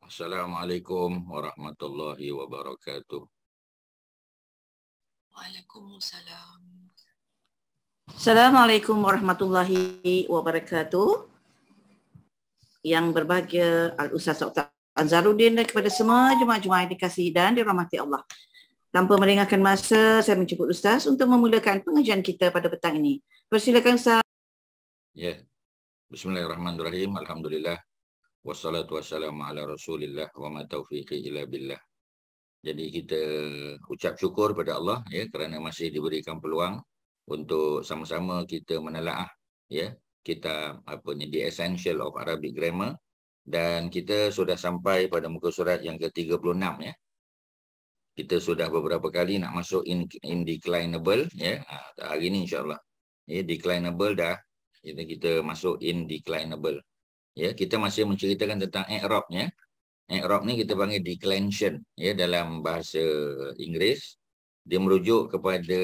Assalamualaikum warahmatullahi wabarakatuh. Waalaikumsalam. Assalamualaikum warahmatullahi wabarakatuh. Yang berbahagia Al-Ustaz Dr. Anzaruddin dan kepada semua jemaah-jemaah yang dikasihi dan dirahmati Allah. Tanpa melengahkan masa, saya menjemput Ustaz untuk memulakan pengajian kita pada petang ini. Persilakan Ustaz. Ya. Bismillahirrahmanirrahim. Alhamdulillah. Wassalatu wassalamu ala Rasulillah wa ma taufiqi illa billah. Jadi kita ucap syukur pada Allah ya kerana masih diberikan peluang untuk sama-sama kita menelaah ya kitab The Essential of Arabic Grammar, dan kita sudah sampai pada muka surat yang ke-36 ya. Kita sudah beberapa kali nak masuk indeclinable ya. Hari ni insya-Allah ya declinable dah. Kita masuk indeclinable. Ya, kita masih menceritakan tentang i'rabnya. I'rab ni kita panggil declension ya dalam bahasa Inggeris. Dia merujuk kepada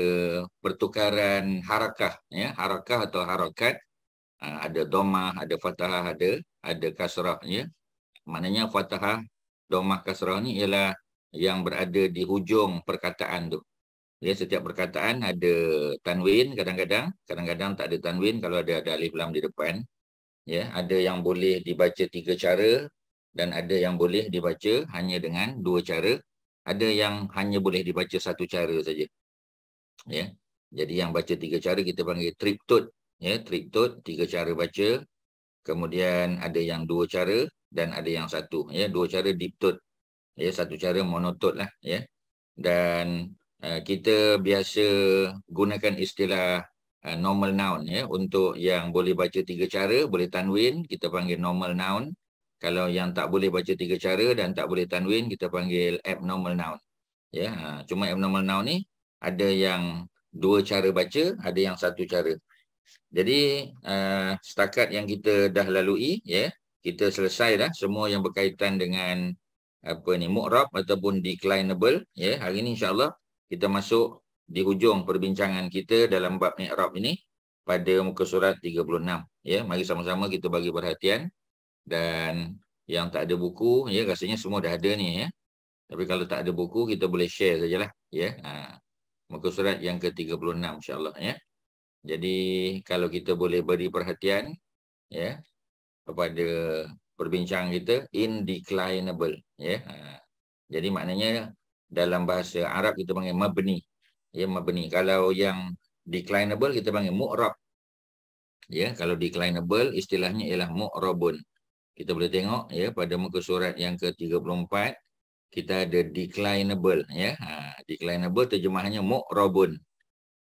pertukaran harakah ya, harakah atau harakat. Ada dhammah, ada fathah, ada kasrah ya. Maknanya fathah, dhammah, kasrah ni ialah yang berada di hujung perkataan tu. Ya, setiap perkataan ada tanwin kadang-kadang tak ada tanwin kalau ada alif lam di depan. Ya, ada yang boleh dibaca 3 cara dan ada yang boleh dibaca hanya dengan 2 cara. Ada yang hanya boleh dibaca 1 cara saja. Ya. Jadi yang baca 3 cara kita panggil triptut. Ya, triptut 3 cara baca. Kemudian ada yang 2 cara dan ada yang 1. Ya, 2 cara diptut. Ya, 1 cara monotut lah ya. Dan kita biasa gunakan istilah normal noun ya untuk yang boleh baca 3 cara, boleh tanwin, kita panggil normal noun. Kalau yang tak boleh baca 3 cara dan tak boleh tanwin, kita panggil abnormal noun. Ya, cuma abnormal noun ni ada yang 2 cara baca, ada yang 1 cara. Jadi setakat yang kita dah lalui ya, kita selesai dah semua yang berkaitan dengan mu'rab ataupun declinable ya. Hari ni insya-Allah kita masuk di hujung perbincangan kita dalam bab i'rab ini pada muka surat 36 ya. Mari sama-sama kita bagi perhatian, dan yang tak ada buku ya rasanya semua dah ada ni ya. Tapi kalau tak ada buku kita boleh share sajalah ya. Muka surat yang ke-36 insya-Allah ya. Jadi kalau kita boleh beri perhatian ya kepada perbincangan kita indeclinable ya. Jadi maknanya dalam bahasa Arab kita panggil mabni. Ya, mabni. Kalau yang declinable kita panggil mu'rab. Ya, kalau declinable istilahnya ialah mu'rabun. Kita boleh tengok ya pada muka surat yang ke-34 kita ada declinable ya. Declinable terjemahannya mu'rabun.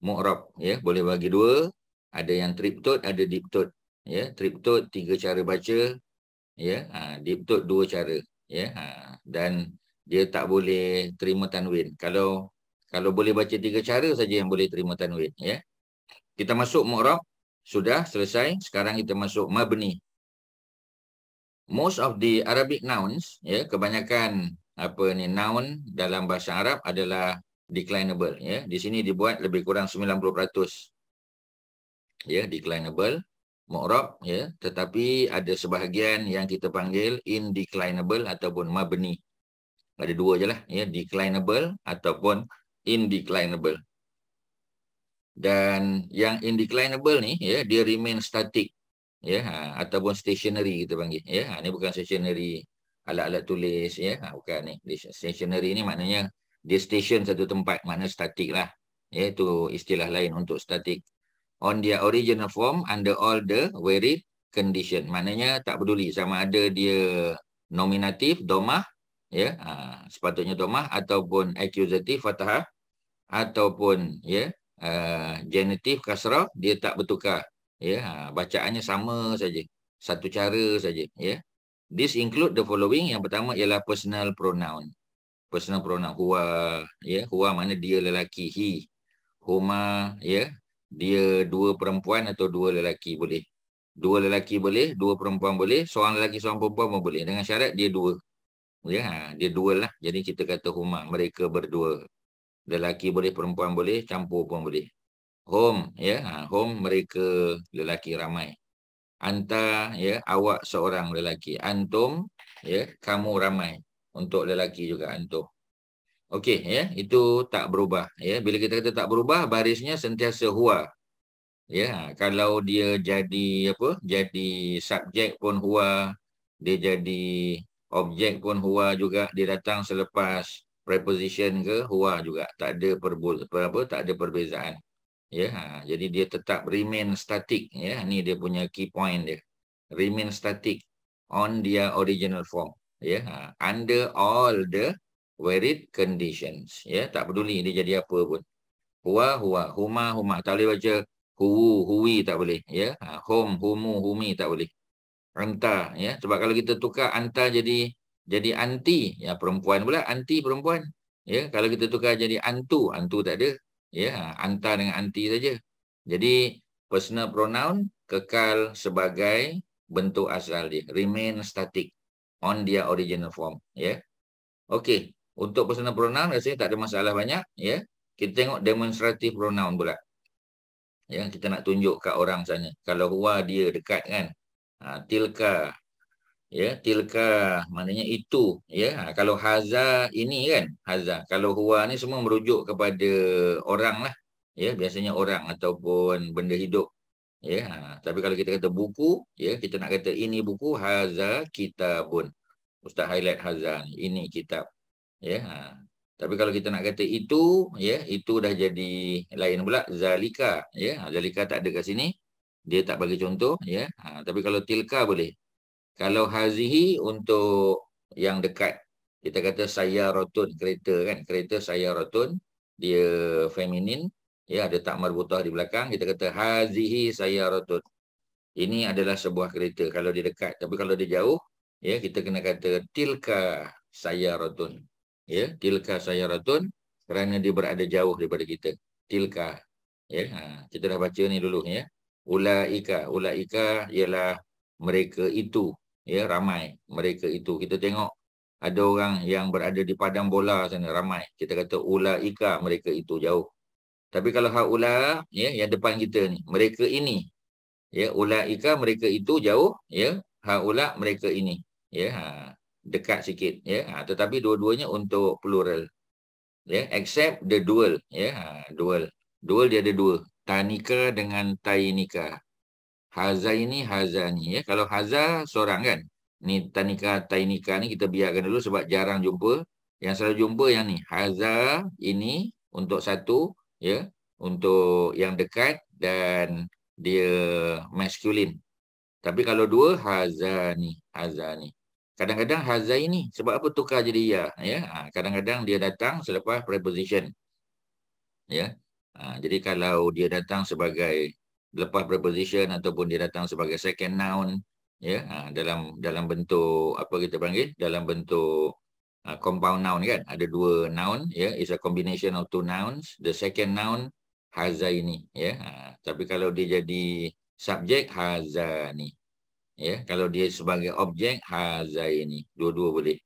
Mu'rab ya, boleh bagi 2, ada yang triptut, ada diptut. Ya, triptut 3 cara baca ya, diptut 2 cara ya. Dan dia tak boleh terima tanwin. Kalau boleh baca 3 cara saja yang boleh terima tanwin ya. Kita masuk mu'rab, sudah selesai. Sekarang kita masuk mabni. Most of the Arabic nouns ya, kebanyakan noun dalam bahasa Arab adalah declinable ya. Di sini dibuat lebih kurang 90% ya declinable mu'rab ya, tetapi ada sebahagian yang kita panggil indeclinable ataupun mabni. Ada 2 je lah ya, declinable ataupun indeclinable. Dan yang indeclinable ni ya, dia remain static ya, ataupun stationary kita panggil ya. Ni bukan stationary alat-alat tulis ya, bukan ni. Stationary ni maknanya dia station satu tempat, makna statik lah ya. Itu istilah lain untuk static. On their original form under all the varied condition, maknanya tak peduli sama ada dia nominatif dhammah ya, sepatutnya dhammah, ataupun accusatif fathah, ataupun ya genitif kasrah, dia tak bertukar ya. Bacaannya sama saja, 1 cara saja ya. This include the following. Yang pertama ialah personal pronoun. Personal pronoun huwa ya, huwa mana dia lelaki, he, huma ya, dia 2 perempuan atau 2 lelaki boleh. 2 lelaki boleh, 2 perempuan boleh, seorang lelaki seorang perempuan pun boleh, dengan syarat dia 2 ya. Dia 2 lah. Jadi kita kata huma, mereka berdua. Lelaki boleh, perempuan boleh, campur pun boleh. Home ya, home mereka lelaki ramai. Anta ya, awak seorang lelaki. Antum ya, kamu ramai. Untuk lelaki juga antum. Okey, ya, itu tak berubah, ya. Bila kita kata tak berubah, barisnya sentiasa huwa. Ya, kalau dia jadi apa? Jadi subjek pun huwa, dia jadi objek pun huwa juga, dia datang selepas preposition ke huwa juga. Tak ada tak ada perbezaan. Ya, jadi dia tetap remain static, ya. Ni dia punya key point dia. Remain static on their original form, ya. Under all the varied conditions, ya. Tak peduli dia jadi apa pun. Huwa, huwa, huma, huma. Tak boleh baca huwu, huwi, tak boleh. Ya, hum, humu, humi, tak boleh. Anta, ya. Sebab kalau kita tukar anta jadi anti, ya, perempuan pula, anti perempuan. Ya, kalau kita tukar jadi antu, antu tak ada. Ya, anta dengan anti saja. Jadi personal pronoun kekal sebagai bentuk asal dia, remain static on their original form. Ya. Okey, untuk personal pronoun rasanya tak ada masalah banyak. Ya. Kita tengok demonstrative pronoun pula. Ya, kita nak tunjuk kat orang sana. Kalau huwa dia dekat kan. Tilka. Ya, tilka maknanya itu. Ya, kalau haza ini kan. Haza. Kalau huwa ni semua merujuk kepada orang lah. Ya, biasanya orang ataupun benda hidup. Ya, tapi kalau kita kata buku, ya, kita nak kata ini buku, haza kitabun. Ustaz highlight haza ni. Ini kitab. Ya, tapi kalau kita nak kata itu, ya, itu dah jadi lain pula. Zalika, ya, zalika tak ada kat sini. Dia tak bagi contoh, ya. Tapi kalau tilka boleh. Kalau hazihi untuk yang dekat, kita kata sayaratun, kereta kan. Kereta sayaratun, dia feminin, ya, ada tak marbutah di belakang. Kita kata hazihi sayaratun. Ini adalah sebuah kereta kalau dia dekat. Tapi kalau dia jauh, ya, kita kena kata tilka sayaratun. Ya, tilka sayaratun kerana dia berada jauh daripada kita. Tilka. Ya, kita dah baca ni dulu, ya. Ulaika, ulaika ialah mereka itu, ya, ramai mereka itu. Kita tengok ada orang yang berada di padang bola sana ramai. Kita kata ulaika, mereka itu jauh. Tapi kalau haula, ya, yang depan kita ni, mereka ini. Ya, ulaika mereka itu jauh, ya. Haula mereka ini. Ya, dekat sikit, ya. Tetapi dua-duanya untuk plural. Ya, except the dual, ya. Dual. Dual dia ada dua. Tanika dengan tainika. Haza ini, haza ni, ya. Kalau haza seorang kan. Ni tanika, tainika ni kita biarkan dulu sebab jarang jumpa. Yang selalu jumpa yang ni. Haza ini untuk satu, ya. Untuk yang dekat dan dia maskulin. Tapi kalau dua, haza ni, haza ni. Kadang-kadang haza ini sebab apa tukar jadi ya, ya. Kadang-kadang dia datang selepas preposition. Ya. Jadi kalau dia datang sebagai lepas preposition ataupun dia datang sebagai second noun, ya, dalam bentuk apa kita panggil? Dalam bentuk compound noun kan. Ada dua noun, ya. It's a combination of two nouns. The second noun haza ini, ya. Tapi kalau dia jadi subjek haza ni. Ya, kalau dia sebagai objek haza ini, dua-dua boleh.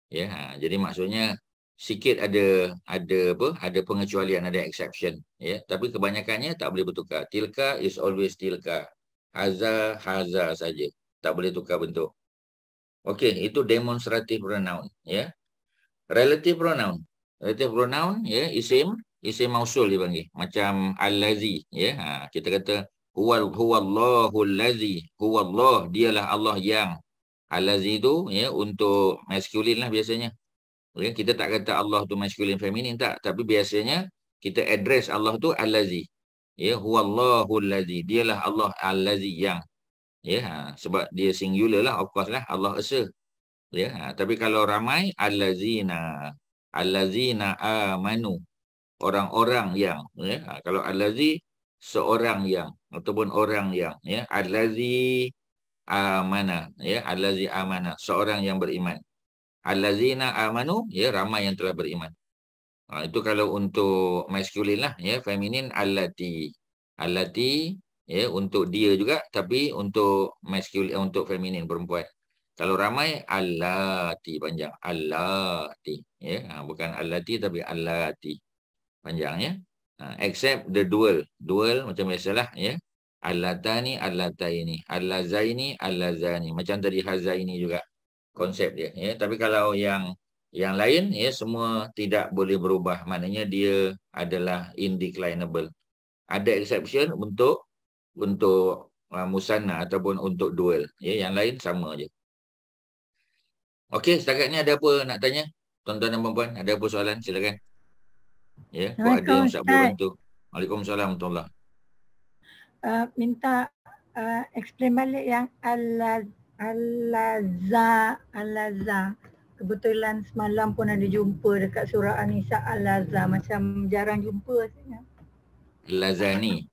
Ya, jadi maksudnya sikit ada apa? Ada pengecualian, ada exception, ya. Tapi kebanyakannya tak boleh bertukar. Tilka is always tilka. Haza haza saja. Tak boleh tukar bentuk. Okey, itu demonstrative pronoun, ya. Relative pronoun. Relative pronoun, ya, isim mausul dipanggil. Macam allazi, ya. Kita kata huwallahu allazi, huwallah, dialah Allah yang. Allazi itu, ya, untuk maskulin lah biasanya. Ya, kita tak kata Allah tu maskulin feminin tak, tapi biasanya kita address Allah tu allazi. Ya, huwallahu allazi, dialah Allah allazi yang. Ya, sebab dia singular lah, of course lah, Allah esa. Ya, tapi kalau ramai allazina amanu, orang-orang yang, ya. Kalau allazi seorang yang ataupun orang yang, ya. Allazi amana, ya. Allazi amana, seorang yang beriman. Allazina amanu, ya, ramai yang telah beriman. Itu kalau untuk maskulin lah, ya. Feminin allati, ya, untuk dia juga, tapi untuk maskulin, untuk feminin perempuan. Kalau ramai allati, panjang allati, ya. Bukan allati tapi allati, panjangnya. Except the dual macam biasalah, ya. Allatani, allataini, allazaini, allazani, macam tadi hazaini juga. konsep dia, ya. Tapi kalau yang lain, ya, semua tidak boleh berubah. Maknanya dia adalah indeclinable. Ada exception untuk musanna ataupun untuk dual, ya. Yang lain sama je. Okey, setakat ni ada apa nak tanya? Tuan-tuan dan puan-puan, ada apa soalan? Silakan. Ya, kau ada yang Ustaz boleh bantu. Waalaikumsalam warahmatullahi. Minta explain balik yang Al-Laza. Kebetulan semalam pun ada jumpa dekat surah An-Nisa Al-Laza. Macam jarang jumpa rasanya. Al-Lazani.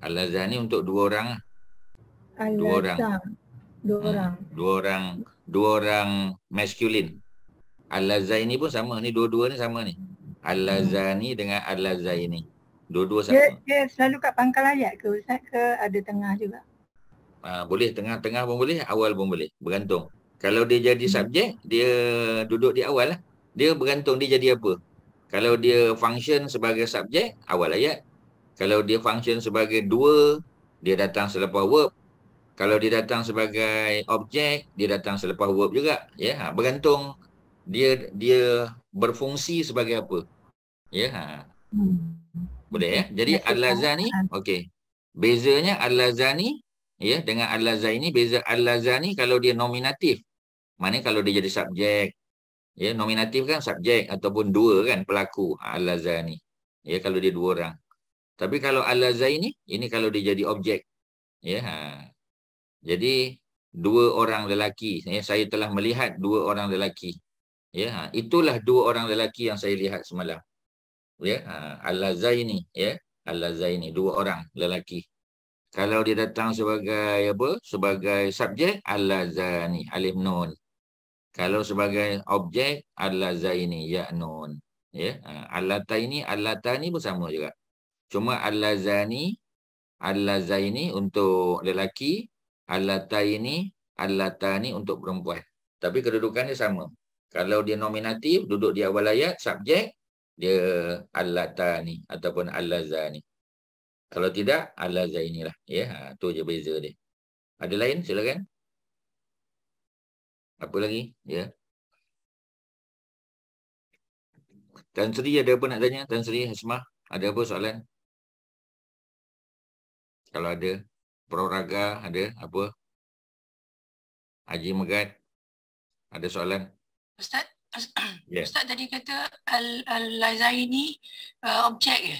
Al-Lazani untuk dua orang. Dua orang maskulin. Al-Lazaini pun sama. Ni dua-dua ni sama ni. Al-Lazani dengan Al-Lazaini. Dua-dua sama. Dia selalu kat pangkal ayat ke Ustaz, ke ada tengah juga? Boleh, tengah-tengah pun boleh, awal pun boleh. Bergantung. Kalau dia jadi subjek, dia duduk di awal lah. Dia bergantung dia jadi apa. Kalau dia function sebagai subjek, awal ayat. Kalau dia function sebagai dua, dia datang selepas verb. Kalau dia datang sebagai objek, dia datang selepas verb juga. Ya, bergantung dia berfungsi sebagai apa. Ya. Boleh ya. Jadi Al-Lazani, okey. Bezanya Al-Lazani, ya, dengan Al-Lazaini, beza Al-Lazani kalau dia nominatif. Maknanya kalau dia jadi subjek, ya, nominatif kan subjek ataupun dua kan pelaku, Al-Lazani. Ya, kalau dia dua orang. Tapi kalau Al-Lazaini, ini kalau dia jadi objek. Ya. Jadi dua orang lelaki, ya, saya telah melihat dua orang lelaki. Ya, itulah dua orang lelaki yang saya lihat semalam. Ya, Al-Lazaini, ya, Al-Lazaini, dua orang lelaki. Kalau dia datang sebagai apa? Sebagai subjek, Al-Lazani, alif nun. Kalau sebagai objek, Al-Lazaini, ya nun. Ya, Al-Lataini, Al-Latani pun sama juga. Cuma Al-Lazani, Al-Lazaini untuk lelaki, Al-Lataini, Al-Latani untuk perempuan. Tapi kedudukannya sama. Kalau dia nominatif, duduk di awal ayat, subjek, dia Al-Latani ataupun Al-Lazani. Kalau tidak, Al-Lazaini lah. Ya, tu je beza dia. Ada lain? Silakan. Apa lagi? Ya. Tan Sri ada apa nak tanya? Tan Sri, Hasmah, ada apa soalan? Kalau ada. Proraga ada apa? Haji Megat, ada soalan? Ustaz, Yeah. Ustaz tadi kata Al-Lazaini objek ke?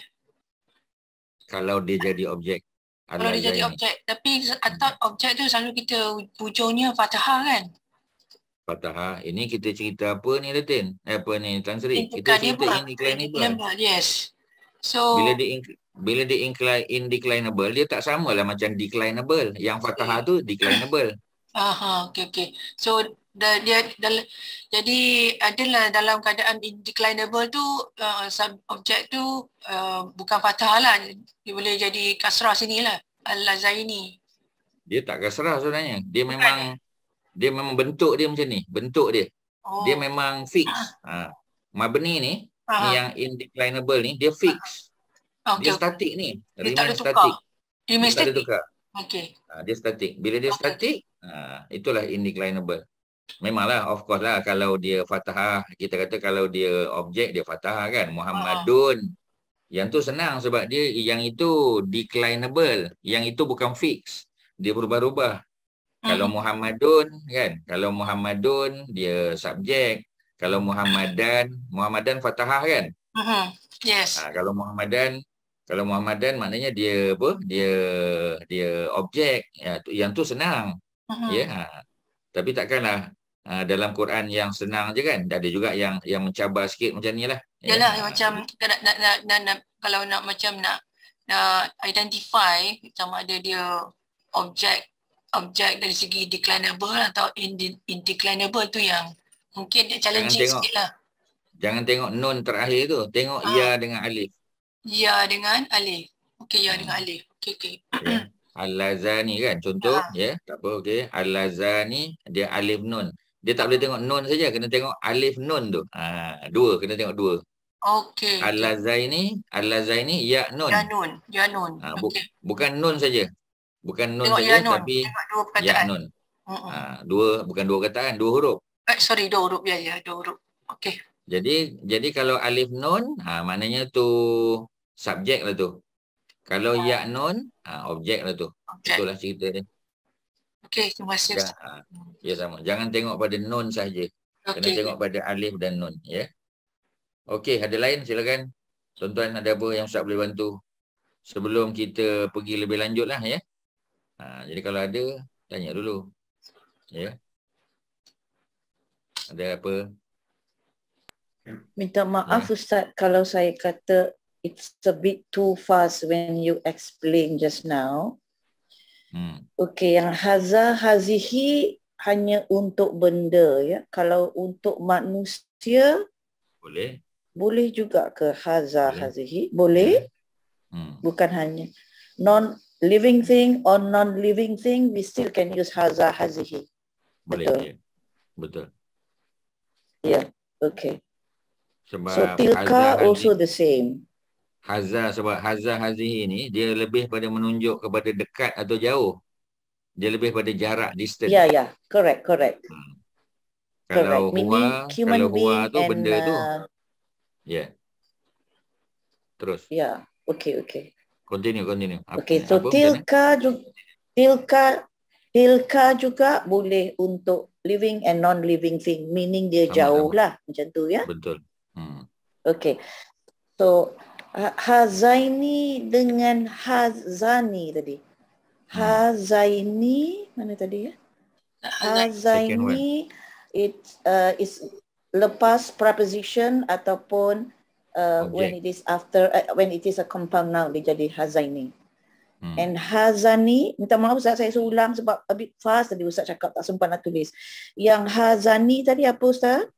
Kalau dia jadi objek. Kalau dia jadi objek. Tapi atau objek tu selalu kita hujungnya Fatahah kan? Fatahah. Ini kita cerita apa ni, Latin? Apa ni, Tan Sri? Kita cerita indeclinable. Yes. So bila dia indeclinable, dia tak samalah macam declinable. Yang Fatahah tu declinable. Okay. So jadi adalah dalam keadaan indeclinable tu objek tu bukan Fatahah lah. Dia boleh jadi kasrah sinilah. Al-Lazaini. Dia tak kasrah sebenarnya. Dia memang bentuk dia macam ni. Bentuk dia. Dia memang fix. Mabni ni yang indeclinable ni, dia fix. Dia statik ni. Remain statik. Dia tak ada tukar. Okay. Dia statik. Bila dia statik, itulah indeclinable. Memanglah, of course lah, kalau dia Fatahah, kita kata kalau dia objek, dia Fatahah kan. Muhammadun. Yang tu senang sebab dia yang itu declinable. Yang itu bukan fix. Dia berubah-ubah. Kalau Muhammadun kan, kalau Muhammadun dia subjek. Kalau Muhammadan Fatahah kan? Yes. Kalau Muhammadan maknanya dia apa? Dia objek. Yang tu senang. Ya. Tapi takkanlah dalam Quran yang senang je kan? Ada juga yang mencabar sikit macam ni lah. Yalah, macam kalau nak macam nak identify sama ada dia objek dari segi declinable atau indeclinable tu yang mungkin dia challenging sikit lah. Jangan tengok nun terakhir tu. Tengok ya dengan alif. Ya dengan alif. Okey, ya dengan alif. Okey. Ya. Al-Lazani kan contoh. Ya, tak apa. Okey. Al-Lazani dia alif nun. Dia tak boleh tengok nun saja. Kena tengok alif nun tu. Dua. Kena tengok dua. Okey. Al-Lazaini ya nun. Ya nun. Bukan nun saja. Bukan nun saja tapi tengok dua perkataan. ya nun. Dua, bukan dua kataan, dua huruf. Sorry, 2 huruf. Ya, 2 huruf. Okey. Jadi kalau alif nun, maknanya tu subjek lah tu. Kalau ya nun, objek lah tu. Objek. Itulah cerita dia. Okey, terima kasih Ustaz. Ya sama. Jangan tengok pada nun saja. Kena tengok pada alif dan nun. Ya. Okey, ada lain silakan. Tuan-tuan ada apa yang Ustaz boleh bantu? Sebelum kita pergi lebih lanjut lah ya. Jadi kalau ada, tanya dulu. Ya. Ada apa? Minta maaf Ustaz kalau saya kata it's a bit too fast when you explain just now. Okey, yang haza hazihi hanya untuk benda ya. Kalau untuk manusia boleh juga ke haza hazihi? Boleh. Bukan hanya non-living thing or non-living thing, we still can use haza hazihi. Boleh. Betul. Ya. Betul. Ya, okey. Sebab So tilka also the same. Haza, sebab haza hazihi ni dia lebih pada menunjuk kepada dekat atau jauh. Dia lebih pada jarak, distance. Ya, correct. Kalau Meaning human being tu benda tu. Ya. Terus. Ya, okey. Continue. Okey, so tilka juga boleh untuk living and non-living thing, meaning dia jauh lah, macam tu ya. Betul. Okey. So hazaini dengan hazani tadi. Hazaini mana tadi ya? Hazaini it is lepas preposition ataupun when it is after when it is a compound noun dia jadi hazaini. And hazani, minta maaf Ustaz saya ulang sebab a bit fast tadi Ustaz cakap tak sempat nak tulis. Yang hazani tadi apa Ustaz?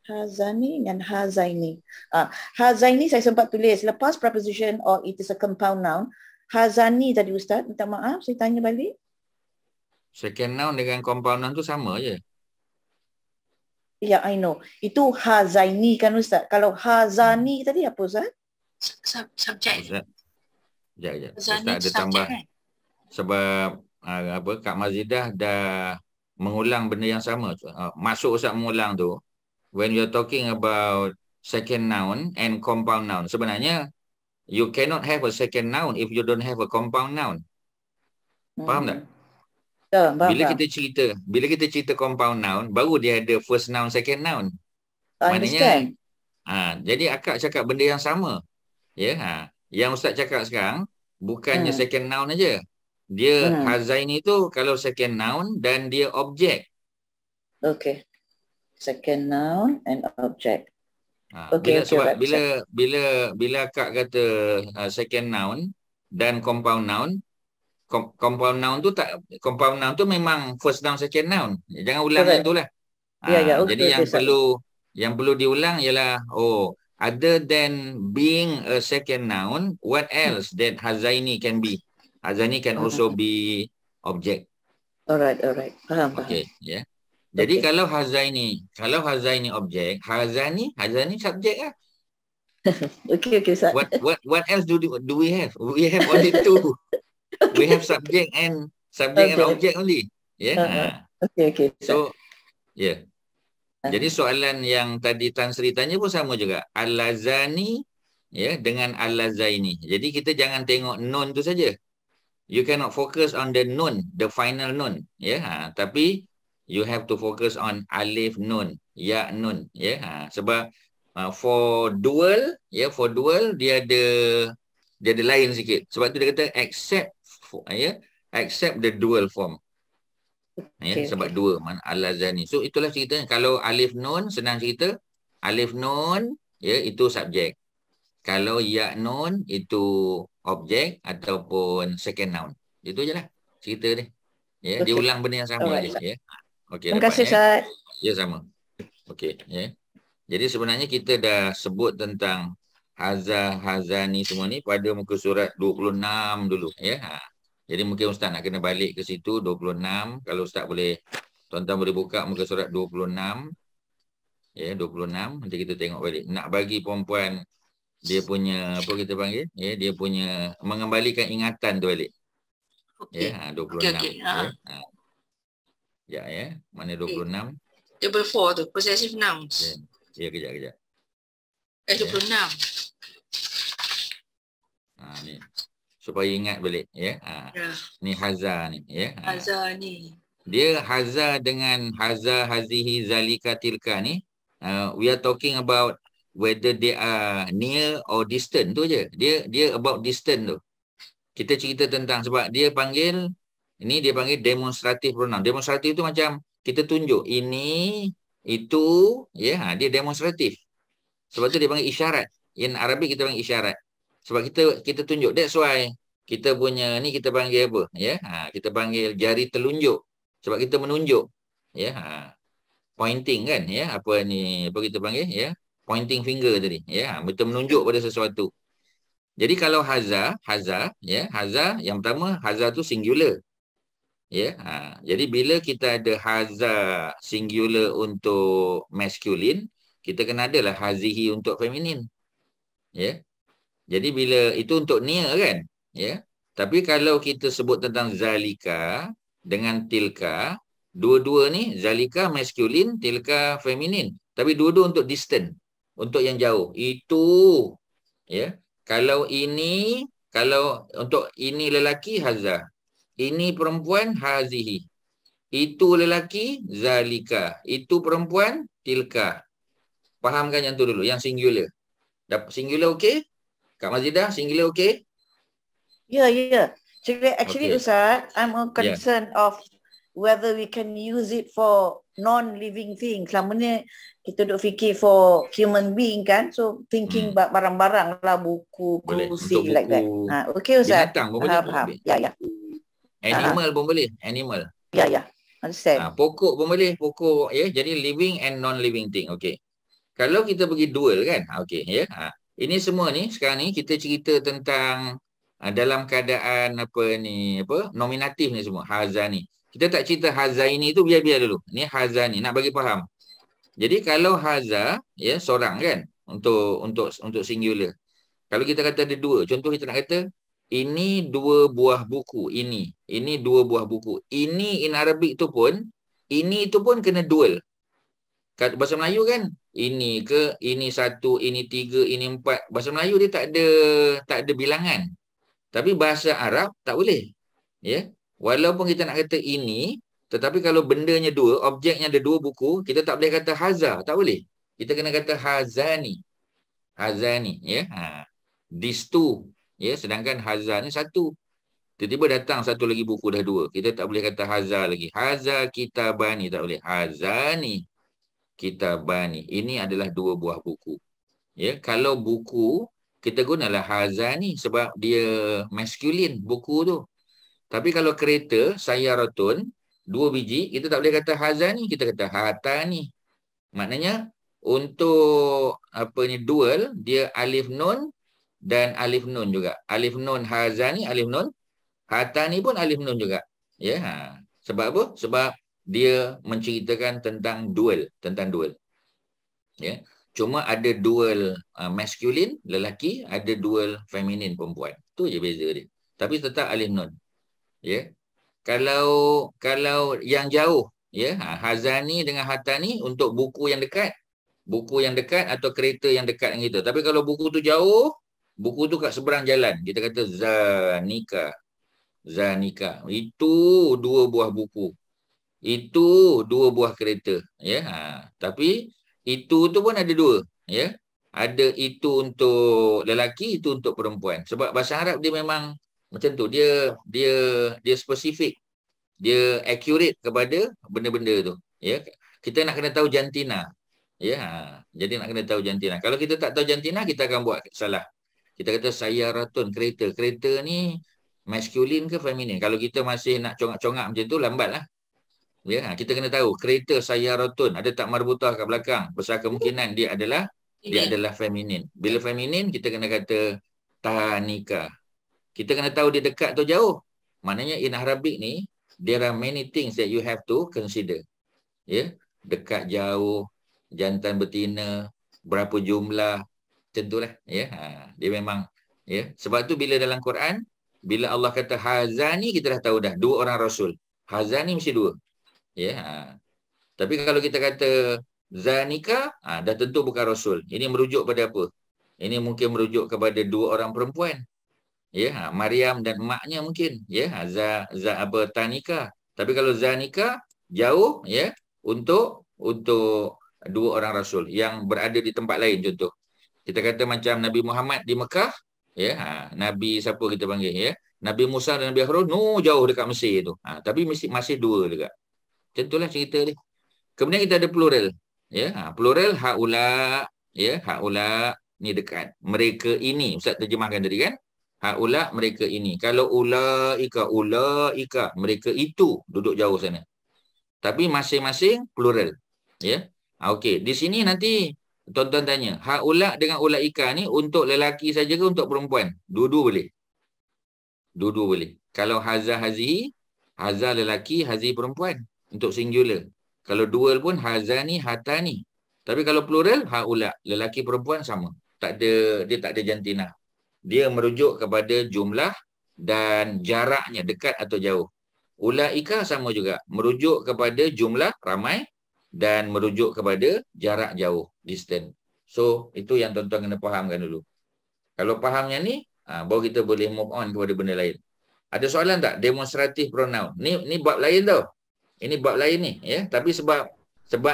Hazani dan hazaini. Hazaini saya sempat tulis lepas preposition or it is a compound noun. Hazani tadi Ustaz, minta maaf saya tanya balik. Second noun dengan compound noun tu sama je. Ya, I know. Itu hazaini kan Ustaz. Kalau hazani tadi apa Ustaz? Subjek. Sekejap. Ustaz ada tambah. Sebab Kak Mazidah dah mengulang benda yang sama. Masuk Ustaz mengulang tu. When you're talking about second noun and compound noun, sebenarnya you cannot have a second noun if you don't have a compound noun. Faham tak? Bila kita cerita compound noun, baru dia ada first noun, second noun. Maknanya, jadi akak cakap benda yang sama. Ya, yang Ustaz cakap sekarang bukannya second noun aja. Dia hazaini tu kalau second noun dan dia objek. Okay. Second noun and object. Bila akak kata second noun dan compound noun, compound noun tu memang first noun second noun. Jangan ulang yang tu lah. Jadi yang perlu diulang ialah other than being a second noun, what else that hazaini can be? Hazaini can also be object. Alright. Faham. Okay, yeah. Jadi kalau hazaini objek, hazani subjek lah. Okay, Ustaz. What else do we have? We have only two. We have subject and object only. Yeah. Okay. So, yeah. Jadi soalan yang tadi Tan Sri tanya pun sama juga. Al-lazani dengan al-lazaini. Jadi kita jangan tengok nun tu saja. You cannot focus on the nun, the final nun. Tapi you have to focus on alif nun, ya nun. Sebab for dual dia ada lain sikit. Sebab tu dia kata except the dual form. Sebab dua al-lazani. So itulah ceritanya. Kalau alif nun senang cerita, alif nun itu subjek. Kalau ya nun itu objek ataupun second noun. Itu je lah cerita dia. Dia ulang benda yang sama je. Okey. Terima kasih Ustaz. Ya sama. Okey, Jadi sebenarnya kita dah sebut tentang hazani semua ni pada muka surat 26 dulu Jadi mungkin Ustaz nak kena balik ke situ 26. Kalau Ustaz boleh, tuan-tuan boleh buka muka surat 26. 26. Nanti kita tengok balik. Nak bagi perempuan dia punya, apa kita panggil? Dia punya mengembalikan ingatan tu balik. 26. Ya. Mana 26? Table 4 tu, possessive nouns. Ya, kejap. 26. Ni. Supaya ingat balik. Ya. Ni haza ni. Ya. Haza ni. Dia haza dengan haza, hazihi, zalika, tilka ni. We are talking about whether they are near or distant tu je. Dia about distant tu. Kita cerita tentang sebab dia panggil demonstrative pronoun. Demonstratif tu macam kita tunjuk ini, itu, dia demonstratif. Sebab tu dia panggil isyarat. In Arabic kita panggil isyarat. Sebab kita tunjuk. That's why kita punya ni kita panggil apa? Kita panggil jari telunjuk. Sebab kita menunjuk. Pointing kan? Apa kita panggil? Pointing finger tadi. Kita menunjuk pada sesuatu. Jadi kalau haza, yang pertama haza tu singular. Jadi bila kita ada haza singular untuk masculine, kita kena adalah hazihi untuk feminin. Jadi bila itu untuk near kan? Tapi kalau kita sebut tentang zalika dengan tilka, dua-dua ni zalika masculine, tilka feminin. Tapi dua-dua untuk distant, untuk yang jauh. Itu kalau untuk ini lelaki haza, ini perempuan hazihi. Itu lelaki zalika, itu perempuan tilka. Fahamkan yang tu dulu, yang singular. Singular okey? Kak Mazidah, singular okey? Ya. Actually, Okay. Ustaz, I'm concerned of whether we can use it for non-living things. Selama ni kita duk fikir for human being kan, so thinking about barang-barang lah, buku, Boleh. kursi, Untuk like that. buku, Okay Ustaz. binatang pun boleh. Faham. Ya. Animal pun boleh. Animal. Ya. Understand. Pokok pun boleh. Pokok. Jadi living and non-living thing. Okey. Kalau kita pergi dual kan. Okey. Ini semua ni sekarang ni kita cerita tentang dalam keadaan nominatif ni semua. Haza ni. Kita tak cerita haza ini tu biar dulu. Ni haza ni nak bagi faham. Jadi kalau haza seorang kan untuk singular. Kalau kita kata ada dua, contoh kita nak kata ini dua buah buku, ini dua buah buku. Ini in Arabic tu pun kena dual. Kat bahasa Melayu kan ini ke, ini satu, ini tiga, ini empat. Bahasa Melayu dia tak ada bilangan. Tapi bahasa Arab tak boleh. Walaupun kita nak kata ini, tetapi kalau bendanya dua, objeknya ada dua buku, kita tak boleh kata haza, tak boleh. Kita kena kata hazani. These two. Sedangkan haza ni satu. Tiba-tiba datang satu lagi buku dah dua. Kita tak boleh kata haza lagi. Haza kitabani, tak boleh. Hazani kitabani. Ini adalah dua buah buku. Kalau buku, kita gunalah hazani sebab dia masculine buku tu. Tapi kalau kereta, sayaratun, dua biji, kita tak boleh kata hazani, kita kata hatani. Maknanya untuk dual, dia alif nun dan alif nun juga. Alif nun hazani, alif nun hatani pun alif nun juga. Sebab apa? Sebab dia menceritakan tentang dual, Cuma ada dual masculine lelaki, ada dual feminin perempuan. Tu je beza dia. Tapi tetap alif nun. Kalau yang jauh, hazani dengan hatani untuk buku yang dekat atau kereta yang dekat dengan kita. Tapi kalau buku tu jauh, buku tu kat seberang jalan, kita kata zanika. Itu dua buah buku. Itu dua buah kereta. Tapi itu tu pun ada dua. Ada itu untuk lelaki, itu untuk perempuan. Sebab bahasa Arab dia memang macam tu. Dia spesifik. Dia accurate kepada benda-benda tu. Kita nak kena tahu jantina. Jadi nak kena tahu jantina. Kalau kita tak tahu jantina, kita akan buat salah. Kita kata sayaratun, kereta. Kereta ni masculine ke feminin? Kalau kita masih nak congak-congak macam tu, lambatlah. Kita kena tahu kereta sayaratun ada tak marbutah kat belakang. Besar kemungkinan dia adalah feminin. Bila feminin, kita kena kata tanika. Kita kena tahu dia dekat atau jauh. Maknanya in Arabic ni, there are many things that you have to consider. Dekat, jauh, jantan, betina, berapa jumlah, tentulah. Dia memang, sebab tu bila dalam Quran, bila Allah kata hazani, kita dah tahu dah, dua orang Rasul. Hazani mesti dua. Ya. Tapi kalau kita kata zanika, dah tentu bukan Rasul. Ini merujuk pada apa? Ini mungkin merujuk kepada dua orang perempuan. Ya, Maryam dan maknya mungkin. Ya, tanika. Tapi kalau zanika jauh, ya, untuk dua orang Rasul yang berada di tempat lain. Contoh, kita kata macam Nabi Muhammad di Mekah, ya, Nabi siapa kita panggil, ya, Nabi Musa dan Nabi Harun, jauh dekat Mesir tu. Tapi masih dua dekat. Contohlah cerita ni. Kemudian kita ada plural, ya, plural haula, ya, haula ni dekat. Mereka ini, Ustaz terjemahkan tadi kan? Haula mereka ini. Kalau ulaika mereka itu duduk jauh sana. Tapi masing-masing plural, ya. Okey, di sini nanti tuan-tuan tanya, haula dengan ulaika ni untuk lelaki saja ke untuk perempuan? Dua-dua boleh. Dua-dua boleh. Kalau haza hazihi, haza lelaki, hazi perempuan untuk singular. Kalau dual pun hazani, hatani. Tapi kalau plural, haula, lelaki perempuan sama. Dia tak ada jantina. Dia merujuk kepada jumlah dan jaraknya, dekat atau jauh. Ulaika sama juga, merujuk kepada jumlah ramai dan merujuk kepada jarak jauh, distance. So, itu yang tuan-tuan kena fahamkan dulu. Kalau fahamnya ni, baru kita boleh move on kepada benda lain. Ada soalan tak? Demonstrative pronoun. Ni bab lain tau. Ini bab lain ni, ya. Tapi sebab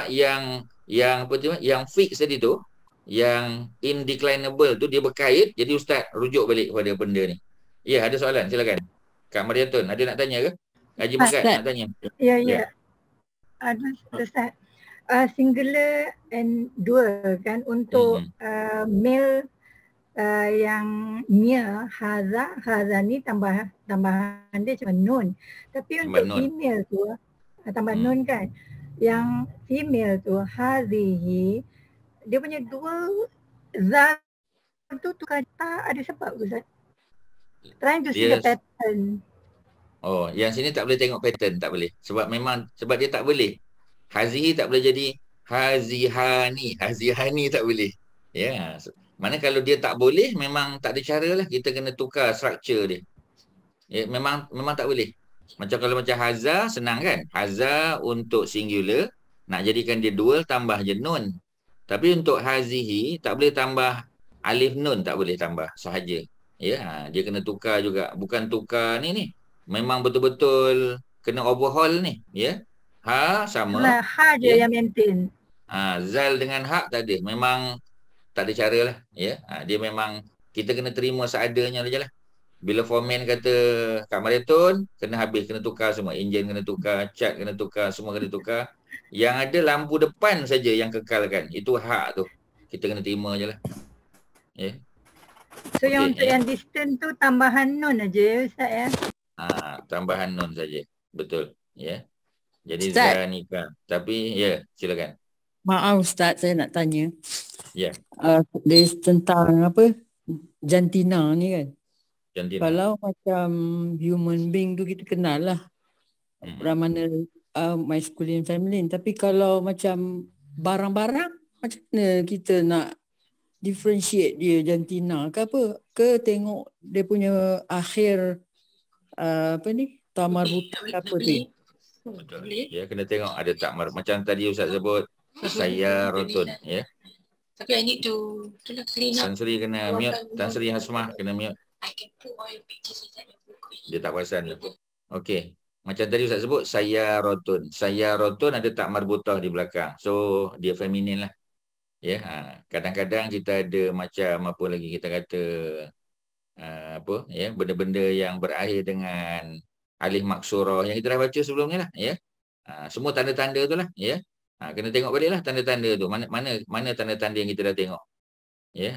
yang apa tu, yang fix tadi tu, yang indeclinable tu dia berkait, jadi ustaz rujuk balik kepada benda ni. Ya, ada soalan, silakan. Kak Mariatun, ada nak tanya ke? Haji Megat nak tanya. Ya. Ada ustaz. Singular and dual kan untuk male yang near haza ni tambahan dia cuma nun. Tapi untuk female tu tambah nun kan. Yang female tu hazihi, dia punya dua za tu tukar tak ada sebab Ustaz. Trying to see the pattern. Oh, yang sini tak boleh tengok pattern, tak boleh. Sebab dia tak boleh. Hazihi tak boleh jadi hazihani. Hazihani tak boleh. Ya. Mana kalau dia tak boleh, memang tak ada cara lah. Kita kena tukar structure dia. Ya, memang tak boleh. Macam kalau macam haza, senang kan? Haza untuk singular, nak jadikan dia dual, tambah je nun. Tapi untuk hazihi, tak boleh tambah alif nun, tak boleh tambah sahaja. Ya, dia kena tukar juga. Bukan tukar ni. Memang betul-betul kena overhaul ni. Ya. Ha sama. Ha je yang maintain. Zal dengan hak tak ada. Memang tak ada cara lah. Ya. Dia memang, kita kena terima seadanya je lah. Bila foreman kata Kak Mariatun, kena habis, kena tukar semua. Enjin kena tukar, cat kena tukar, semua kena tukar. Yang ada lampu depan saja yang kekalkan. Itu hak tu. Kita kena terima je lah. Yeah. So yang untuk yang distance tu tambahan nun aja ya Ustaz ya? Tambahan nun saja. Betul. Ya. Jadi zanika. Tapi silakan. Maaf Ustaz, saya nak tanya. Ya. Dia tentang apa? Jantina ni kan. Jantina. Kalau macam human being tu kita kenal lah. Ramana masculine feminine. Tapi kalau macam barang-barang, macam mana kita nak differentiate dia jantina ke apa? Ke tengok dia punya akhir tamar buta apa tu? Betul. Ya, kena tengok ada takmar. Macam tadi Ustaz sebut, saya rotun. Ya. Tapi I need to clean up. Tan Sri kena mute. Tan Sri Hasmah kena mute. Dia tak perasan tu. Okey. Macam tadi Ustaz sebut, saya rotun. Saya rotun ada tak marbutah di belakang. So, dia feminin lah. Ya. Kadang-kadang kita ada macam apa lagi kita kata, benda-benda yang berakhir dengan alif maksurah yang kita dah baca sebelum ni lah. Ya. Semua tanda-tanda tu lah. Ya. Kena tengok balik lah tanda-tanda tu. Mana tanda-tanda yang kita dah tengok. Ya,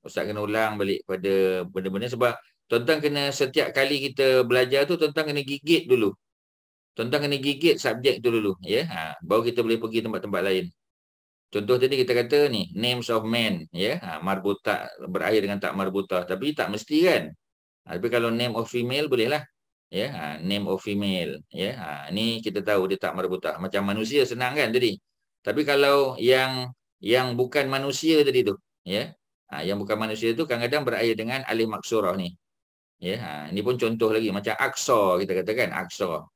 Ustaz kena ulang balik pada benda-benda sebab tuan-tuan kena setiap kali kita belajar tu tuan-tuan kena gigit dulu. Tuan-tuan kena gigit subjek tu dulu, ya. Baru kita boleh pergi tempat-tempat lain. Contoh tadi kita kata ni, names of men, ya. Marbutah berakhir dengan tak marbutah, tapi tak mesti kan. Tapi kalau name of female boleh lah. Ya, name of female, ya. Ni kita tahu dia tak marbutah. Macam manusia senang kan tadi. Tapi kalau yang bukan manusia tadi tu, ya. Yang bukan manusia tu kadang-kadang berakhir dengan alif maksurah ni. Ya, ini pun contoh lagi macam aqsa kita katakan aqsa.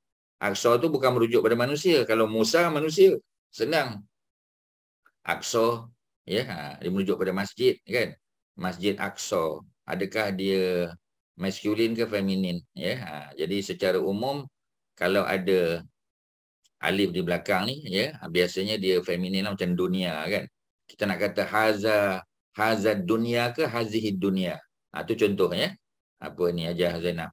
Aqsa tu bukan merujuk pada manusia. Kalau Musa manusia, senang. Aqsa, ya, dia merujuk pada masjid, kan? Masjid Aqsa. Adakah dia maskulin ke feminin? Ya, jadi secara umum kalau ada alif di belakang ni, ya, biasanya dia feminin lah, macam dunia, kan? Kita nak kata haza dunia ke hazihi dunia. Tu contohnya. Apa ni Hajah Zainab?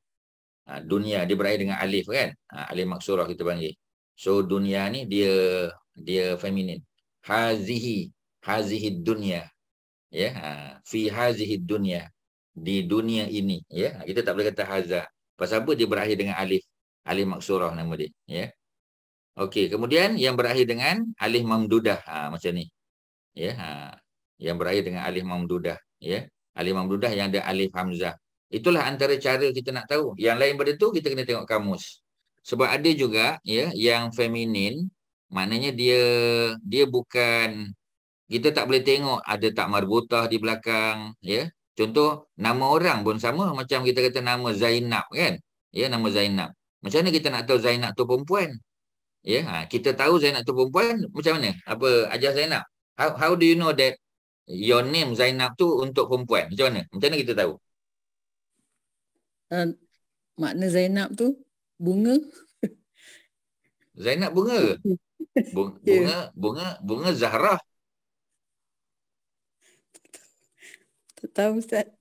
Dunia dia berakhir dengan alif, kan? Alif maksurah kita panggil. So dunia ni dia feminin. Hazihi dunia. Ya, fi hazihi dunia. Di dunia ini, ya. Kita tak boleh kata haza. Pasal apa dia berakhir dengan alif? Alif maksurah nama dia, ya. Okey, kemudian yang berakhir dengan alif mamdudah, macam ni. Ya, yang berakhir dengan alif mamdudah, ya. Alif mamdudah yang ada alif hamzah. Itulah antara cara kita nak tahu. Yang lain pada tu kita kena tengok kamus. Sebab ada juga, ya, yang feminin, maknanya dia bukan, kita tak boleh tengok ada tak marbutah di belakang, ya. Contoh nama orang pun sama, macam kita kata nama Zainab, kan? Ya, nama Zainab. Macam mana kita nak tahu Zainab tu perempuan? Ya, kita tahu Zainab tu perempuan macam mana? Apa Hajah Zainab? How do you know that your name Zainab tu untuk perempuan? Macam mana? Macam mana kita tahu? Makna Zainab tu bunga. Zainab bunga. Bunga Zahrah. Tak tahu Ustaz.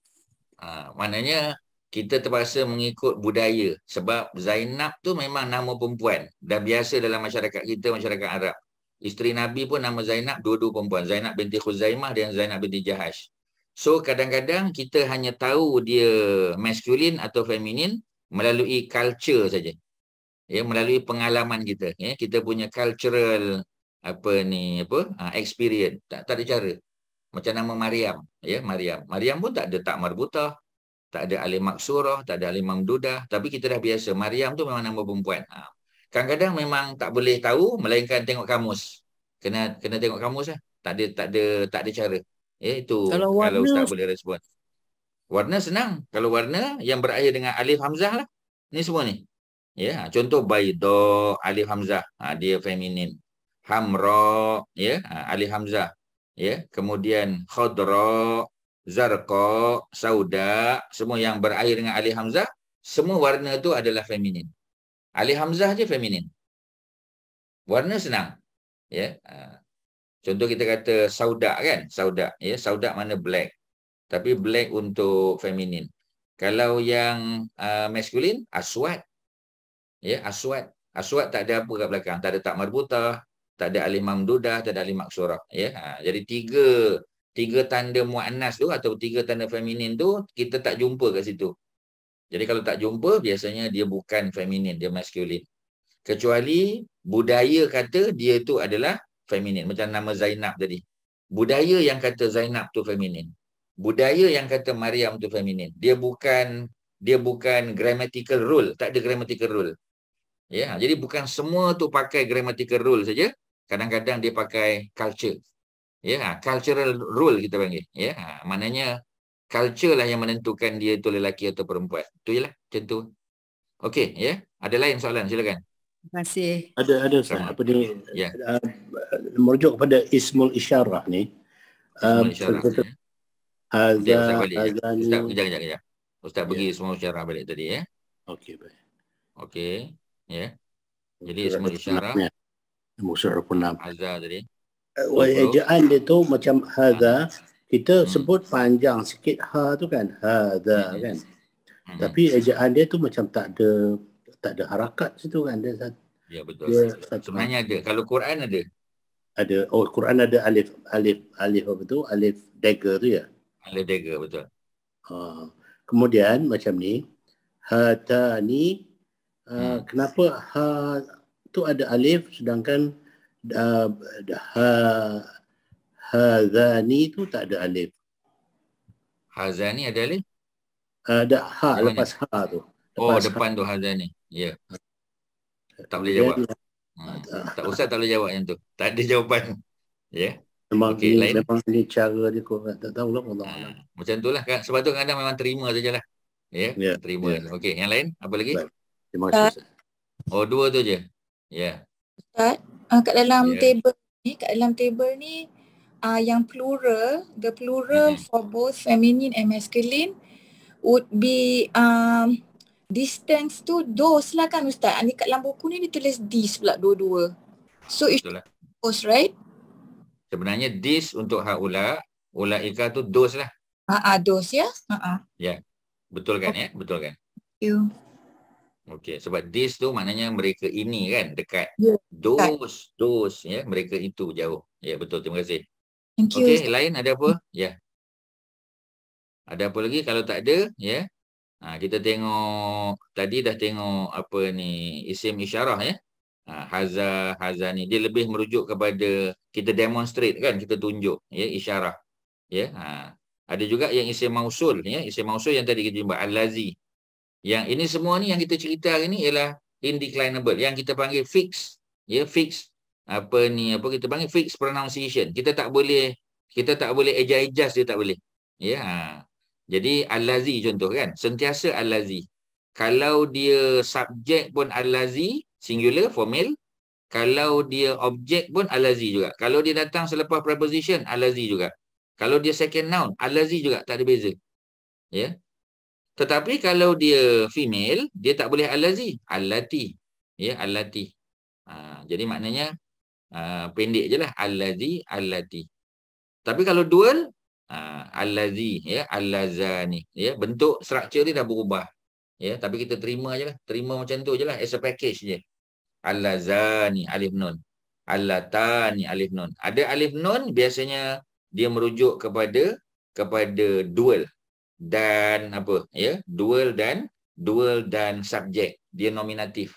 Maknanya kita terpaksa mengikut budaya. Sebab Zainab tu memang nama perempuan. Dah biasa dalam masyarakat kita, masyarakat Arab. Isteri Nabi pun nama Zainab, dua-dua perempuan. Zainab binti Khuzaimah dan Zainab binti Jahash. So kadang-kadang kita hanya tahu dia maskulin atau feminin melalui culture saja. Ya, melalui pengalaman kita. Ya, kita punya cultural experience. Tak ada cara. Macam nama Maryam, ya, Maryam pun tak ada tak marbutah, tak ada alif maksurah, tak ada alif mamdudah, tapi kita dah biasa Maryam tu memang nama perempuan. Kadang-kadang memang tak boleh tahu melainkan tengok kamus. Kena tengok kamus lah. Tak ada cara. Ya, itu kalau Ustaz boleh respon. Warna senang. Kalau warna yang berakhir dengan alif hamzah lah. Ni semua ni. Ya, contoh baida, alif hamzah, dia feminin. Hamra, ya, alif hamzah. Ya, kemudian khadra, zarqa, sauda, semua yang berakhir dengan alif hamzah, semua warna tu adalah feminin. Alif hamzah je feminin. Warna senang. Ya. Contoh kita kata sauda, kan? Sauda, ya, sauda mana black. Tapi black untuk feminin. Kalau yang maskulin, aswad. Ya, aswad. Aswad tak ada apa kat belakang. Tak ada tak marbutah, tak ada alif mamdudah, tak ada alif maksurah. Ya, jadi tiga tanda muannas tu atau tiga tanda feminin tu kita tak jumpa kat situ. Jadi kalau tak jumpa, biasanya dia bukan feminin, dia maskulin. Kecuali budaya kata dia tu adalah feminin. Macam nama Zainab tadi. Budaya yang kata Zainab tu feminin. Budaya yang kata Maryam tu feminin. Dia bukan grammatical rule. Tak ada grammatical rule. Ya, jadi bukan semua tu pakai grammatical rule saja. Kadang-kadang dia pakai culture. Ya, cultural rule kita panggil. Ya, maknanya culture lah yang menentukan dia tu lelaki atau perempuan. Itu je lah, macam tu. Okey, ya. Ada lain soalan, silakan. Terima kasih. Ada Ustaz. Apa ni? Ya. Merujuk kepada ismul isyarah ni. Ismul isyarah. Hazani. Ustaz, kejap. Ustaz pergi semua isyarah balik tadi, ya. Okey, baik. Okey, ya. Jadi ismul isyarah. Musyarah punam. Hazza tadi. Ejaan dia tu macam hadza, kita sebut panjang sikit ha tu kan, hadza kan. Tapi ejaan dia tu macam tak ada harakat situ kan. Ya, betul. Sebenarnya ada. Kalau Quran ada. Ada. Oh, Quran ada alif apa tu? Alif dagger tu ya. Alif dagger, betul. Kemudian macam ni, hatani, kenapa ha tu ada alif sedangkan hazani tu tak ada alif. Hazani ada alif? Ada ha lepas ha tu. Depan tu hazani. Ya. Tak boleh jawab. Tak usah, tak boleh jawab yang tu. Tak ada jawapan. Ya. Memang ini cara dia kau tak tahu lah. Macam itulah kan. Sebab tu kadang memang terima sajalah. Ya, terima. Okey, yang lain apa lagi? Baik. Terima kasih. Oh, 2 tu je. Ya. Ustaz, kat dalam Ya. table ni yang plural, the plural for both feminine and masculine would be distance tu those lah kan Ustaz. Ni kat dalam buku ni dia tulis this pula dua-dua. So it's Betul lah. those, right? Sebenarnya this untuk haula, ulaika tu those lah. Those ya. Ya. Betul kan ya? Betul kan? Thank you. Okey, sebab this tu maknanya mereka ini kan dekat. Ya. Those ya, mereka itu jauh. Ya, betul. Terima kasih. Thank you. Okey, lain ada apa? Ya. Ada apa lagi? Kalau tak ada, ya. Kita tengok tadi dah tengok apa ni isim isyarah ya. Haza ni dia lebih merujuk kepada kita demonstrate kan, kita tunjuk ya isyarah. Ya. Ada juga yang isim mausul ya, isim mausul yang tadi kita jumpa allazi. Yang ini semua ni yang kita cerita hari ni ialah indeclinable, yang kita panggil fix. Ya, fix apa kita panggil fix pronunciation. Kita tak boleh adjust dia tak boleh. Ya. Jadi allazi contoh kan, sentiasa allazi. Kalau dia subjek pun allazi, singular for male. Kalau dia objek pun allazi juga. Kalau dia datang selepas preposition, allazi juga. Kalau dia second noun, allazi juga, tak ada beza. Ya. Tetapi kalau dia female, dia tak boleh allazi, allati. Ya, allati. Jadi maknanya pendek je lah, allazi, allati. Tapi kalau dual, allazi, ya, allazani. Ya, bentuk struktur dia dah berubah. Ya, tapi kita terima je lah. Terima macam tu je lah, as a package je. Allazani, alif nun. Allatani, alif nun. Ada alif nun, biasanya dia merujuk kepada dual. Dan apa ya, dual dan subjek, dia nominatif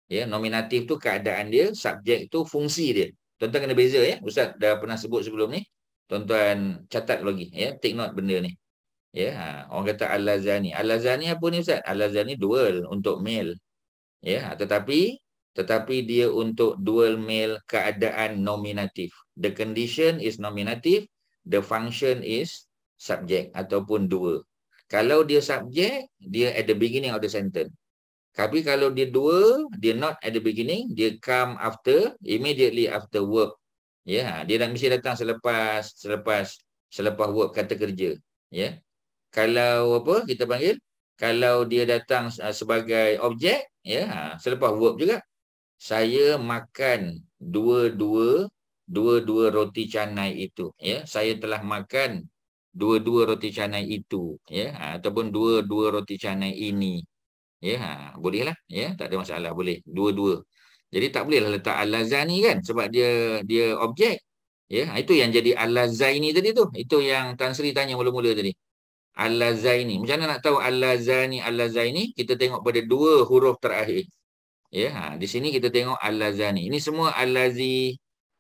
ya. Nominatif tu keadaan dia, subjek tu fungsi dia. Tuan-tuan kena beza ya, Ustaz dah pernah sebut sebelum ni, tuan-tuan catat lagi ya, take note benda ni ya. Orang kata allazani apa ni Ustaz? Allazani dual untuk male ya, tetapi dia untuk dual male keadaan nominatif. The condition is nominative, the function is subjek ataupun dua. Kalau dia subjek, dia at the beginning of the sentence. Tapi kalau dia dua, dia not at the beginning, dia come after, immediately after verb. Ya, dia mesti datang selepas verb kata kerja. Ya. Kalau apa kita panggil? Kalau dia datang sebagai objek, ya, selepas verb juga. Saya makan dua roti canai itu. Ya, saya telah makan dua roti canai itu ya, ataupun dua roti canai ini ya, bolehlah ya, tak ada masalah, boleh dua. Jadi tak bolehlah letak allazani kan, sebab dia objek ya. Itu yang jadi allazaini tadi tu, itu yang Tan Sri tanya mula-mula tadi, allazaini. Macam mana nak tahu allazaini? Kita tengok pada dua huruf terakhir ya. Di sini kita tengok allazani. Ini semua allazi,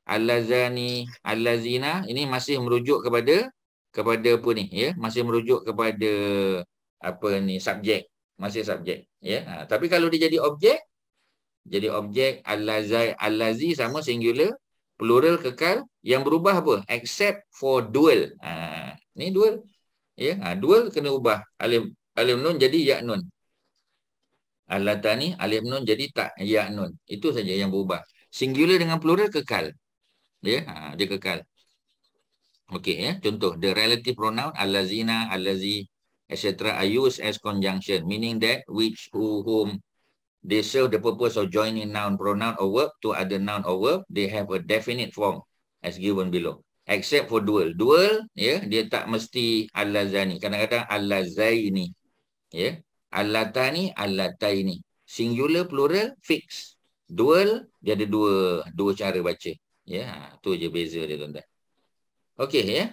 allazani, allazina, ini masih merujuk kepada apa ni ya, masih merujuk kepada apa ni, subjek, masih subjek ya. Tapi kalau dia jadi objek allazi sama singular, plural kekal, yang berubah apa? Except for dual. Ni dual ya. Dual kena ubah, alif nun jadi ya nun, allatani alif nun jadi tak ya nun. Itu saja yang berubah. Singular dengan plural kekal ya, dia kekal. Okey ya, contoh the relative pronoun allazina, allazi, etc. are used as conjunction, meaning that which, who, whom, they serve the purpose of joining noun, pronoun or verb to other noun or verb. They have a definite form as given below. Except for dual. Dual ya, dia tak mesti allazani. Kadang-kadang allazaini ya, allatani, allataini. Singular, plural, fix. Dual dia ada dua cara baca ya. Tu je beza dia tuan-tuan. Okey ya.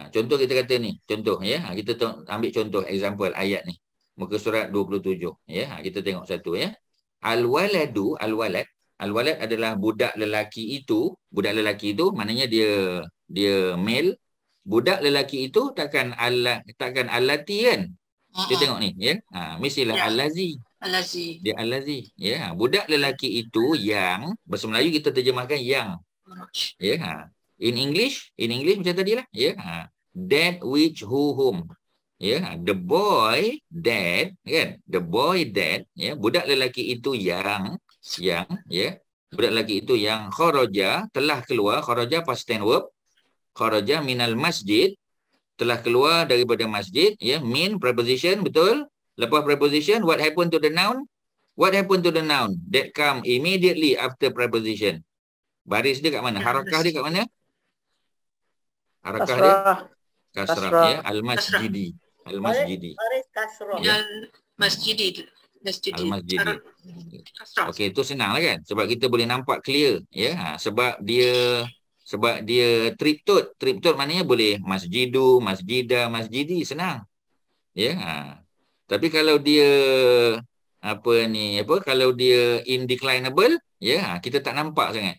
Contoh kita kata ni, contoh ya. Kita ambil contoh example ayat ni. Muka surat 27 ya. Kita tengok satu ya. Alwalad Al-walad adalah budak lelaki itu. Budak lelaki itu maknanya dia male. Budak lelaki itu takkan allati kan? Kita tengok ni ya. Mestilah allazi. Allazi. Dia allazi. Ya, budak lelaki itu yang bahasa Melayu kita terjemahkan yang. Ya. In English macam tadilah ya. That which whom. Ya, the boy that kan? The boy that ya, budak lelaki itu yang yang budak lelaki itu yang kharaja telah keluar, kharaja past tense verb, kharaja minal masjid telah keluar daripada masjid, min preposition, betul. Lepas preposition, what happened to the noun? What happened to the noun that come immediately after preposition? Baris dia kat mana? Harakah dia kat mana? Harakah dia? Kasrah. Al-masjidi. Al-masjidi. Baris kasrah. Al-masjidi. Al-masjidi. Okey, itu senang lah kan? Sebab kita boleh nampak clear. Sebab dia triptod. Triptod maknanya boleh masjidu, masjidah, masjidi, senang. Tapi kalau dia kalau dia indeclinable, kita tak nampak sangat.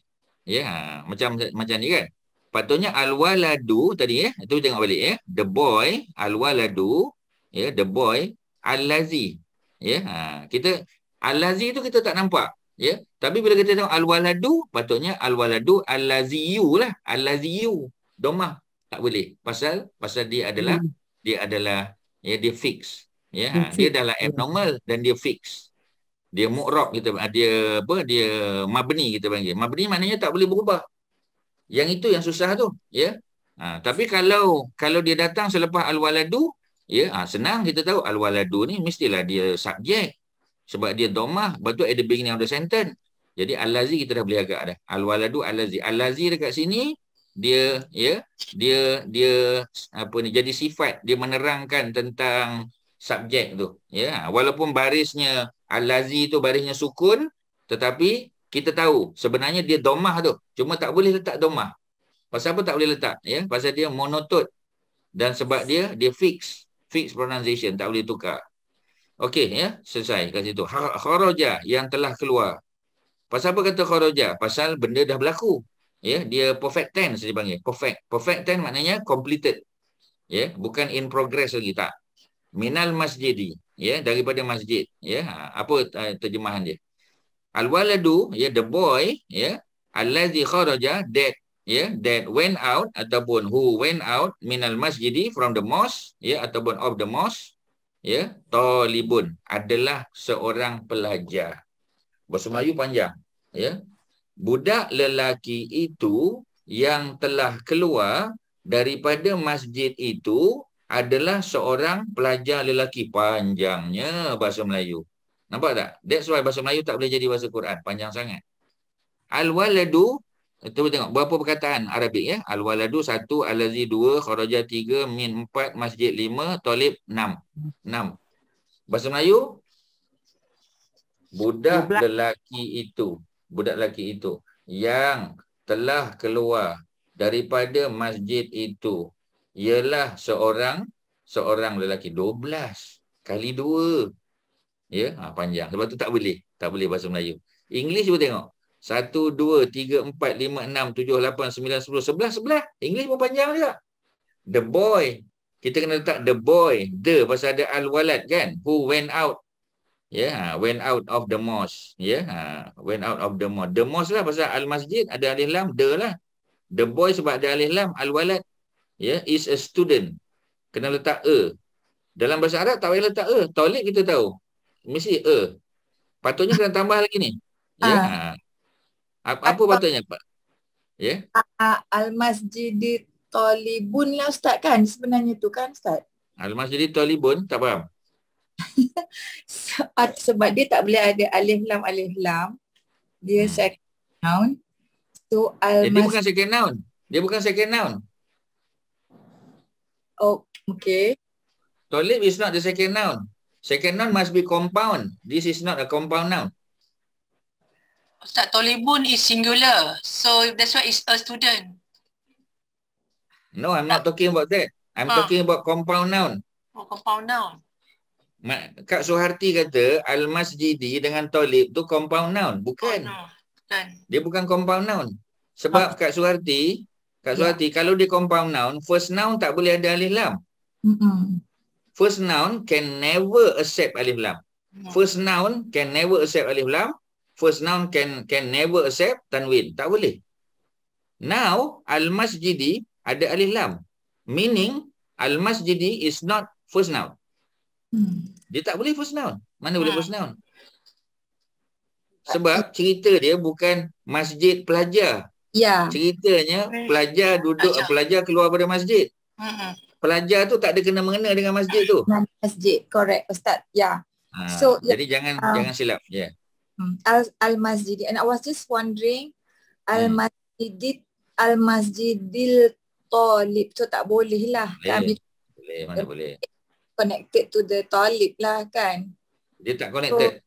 Macam ni kan. Patutnya al-waladu tadi itu tengok balik the boy, al-waladu, the boy, al-lazi. Kita al-lazi tu kita tak nampak. Tapi bila kita tengok al-waladu, patutnya al-waladu al-laziyu lah. Al-laziyu. Domah tak boleh. Pasal dia adalah dia fix. Dia adalah abnormal dan dia fix. Dia mu'rab kita dia mabni kita panggil. Mabni maknanya tak boleh berubah. Yang itu yang susah tu, tapi kalau dia datang selepas al-waladu, senang kita tahu al-waladu ni mestilah dia subjek. Sebab dia domah, betul at the beginning of the sentence. Jadi al-lazi kita dah boleh agak dah. Al-waladu al-lazi. Al-lazi dekat sini dia jadi sifat, dia menerangkan tentang subjek tu. Walaupun barisnya al-lazi tu barisnya sukun, tetapi kita tahu sebenarnya dia domah tu. Cuma tak boleh letak domah. Pasal apa tak boleh letak? Pasal dia monoton. Dan sebab dia fix pronunciation, tak boleh tukar. Okey, selesai kat situ. Kharaja yang telah keluar. Pasal apa kata kharaja? Pasal benda dah berlaku. Dia perfect tense dia panggil. Perfect tense maknanya completed. Bukan in progress lagi, tak. Minal masjidi, daripada masjid. Apa terjemahan dia? Al-waladu, the boy, allazi kharaja, that went out ataupun who went out minal masjidi, from the mosque, ataupun of the mosque, talibun, adalah seorang pelajar. Bahasa Melayu panjang, budak lelaki itu yang telah keluar daripada masjid itu adalah seorang pelajar lelaki. Panjangnya bahasa Melayu. Nampak tak? That's why bahasa Melayu tak boleh jadi bahasa Quran. Panjang sangat. Al-waladu, itu tengok berapa perkataan Arabik Al-waladu 1, al-lazi 2, kharaja 3, min 4, masjid 5, talib 6. Bahasa Melayu, budak lelaki itu yang telah keluar daripada masjid itu ialah seorang lelaki. 12 kali 2. Panjang. Sebab tu tak boleh bahasa Melayu. English pun tengok. 1, 2, 3, 4, 5, 6, 7, 8, 9, 10, 11. English pun panjang juga. The boy. Kita kena letak the boy. The pasal ada al-walad kan. Who went out. Went out of the mosque. Went out of the mosque. The mosque lah pasal al-masjid ada alif lam. The lah. The boy sebab ada alif lam. Al-walad. Is a student. Kena letak Dalam bahasa Arab tak payah letak Talib kita tahu. Mesti patutnya kena tambah lagi ni. Apa patutnya Pak? Al-masjid talibun lah Ustaz kan sebenarnya tu kan Ustaz? Al-masjid talibun tak faham. Sebab dia tak boleh ada alif lam. Dia second noun. So dia bukan second noun. Oh, okay. Talib is not the second noun. Second noun must be compound. This is not a compound noun. Ustaz, talibun is singular. So that's why it's a student. No, I'm not talking about that. I'm talking about compound noun. Oh, compound noun. Kak Suharti kata al-masjidi dengan talib tu compound noun. Bukan. Oh, no. Dia bukan compound noun. Sebab Kak Suharti, kalau dia compound noun, first noun tak boleh ada alif lam. First noun can never accept alif lam. First noun can never accept alif lam. First noun can never accept tanwin. Tak boleh. Now, al-masjidi ada alif lam. Meaning, al-masjidi is not first noun. Dia tak boleh first noun. Mana boleh first noun? Sebab cerita dia bukan masjid pelajar. Ya. Ceritanya pelajar pelajar keluar pada masjid. Pelajar tu tak ada kena-mengena dengan masjid tu. Masjid, correct Ustaz. Ya. Jadi jangan silap. Ya. Al-Masjid. And I was just wondering, Al-Masjidil Talib. So tak boleh lah. Boleh, mana boleh. Connected to the Talib lah kan. Dia tak connected.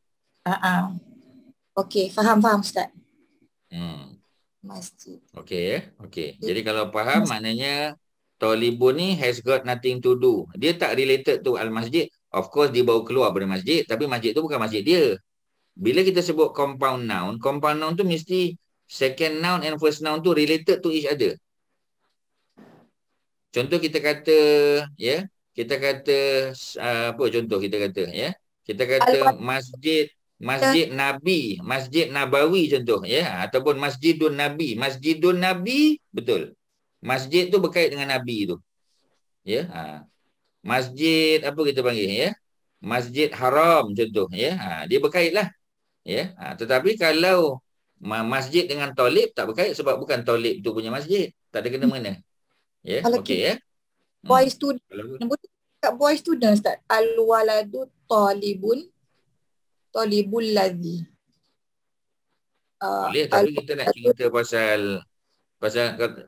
Okay, faham Ustaz. Masjid. Okay. Jadi kalau faham, maknanya Talibun ni has got nothing to do. Dia tak related to Al-Masjid. Of course dia baru keluar dari masjid, tapi masjid tu bukan masjid dia. Bila kita sebut compound noun tu mesti second noun and first noun tu related to each other. Contoh kita kata, kita kata apa contoh kita kata, kita kata masjid Nabi, Masjid Nabawi contoh, ataupun Masjidun Nabi, betul. Masjid tu berkait dengan Nabi tu. Masjid apa kita panggil, Masjid Haram contoh, dia berkaitlah. Tetapi kalau masjid dengan Talib tak berkait sebab bukan Talib tu punya masjid, tak ada kena-mengena. Boy student. Kat boy student Ustaz. Al-waladu talibun. Talibul ladzi. Boleh, tapi kita nak cerita pasal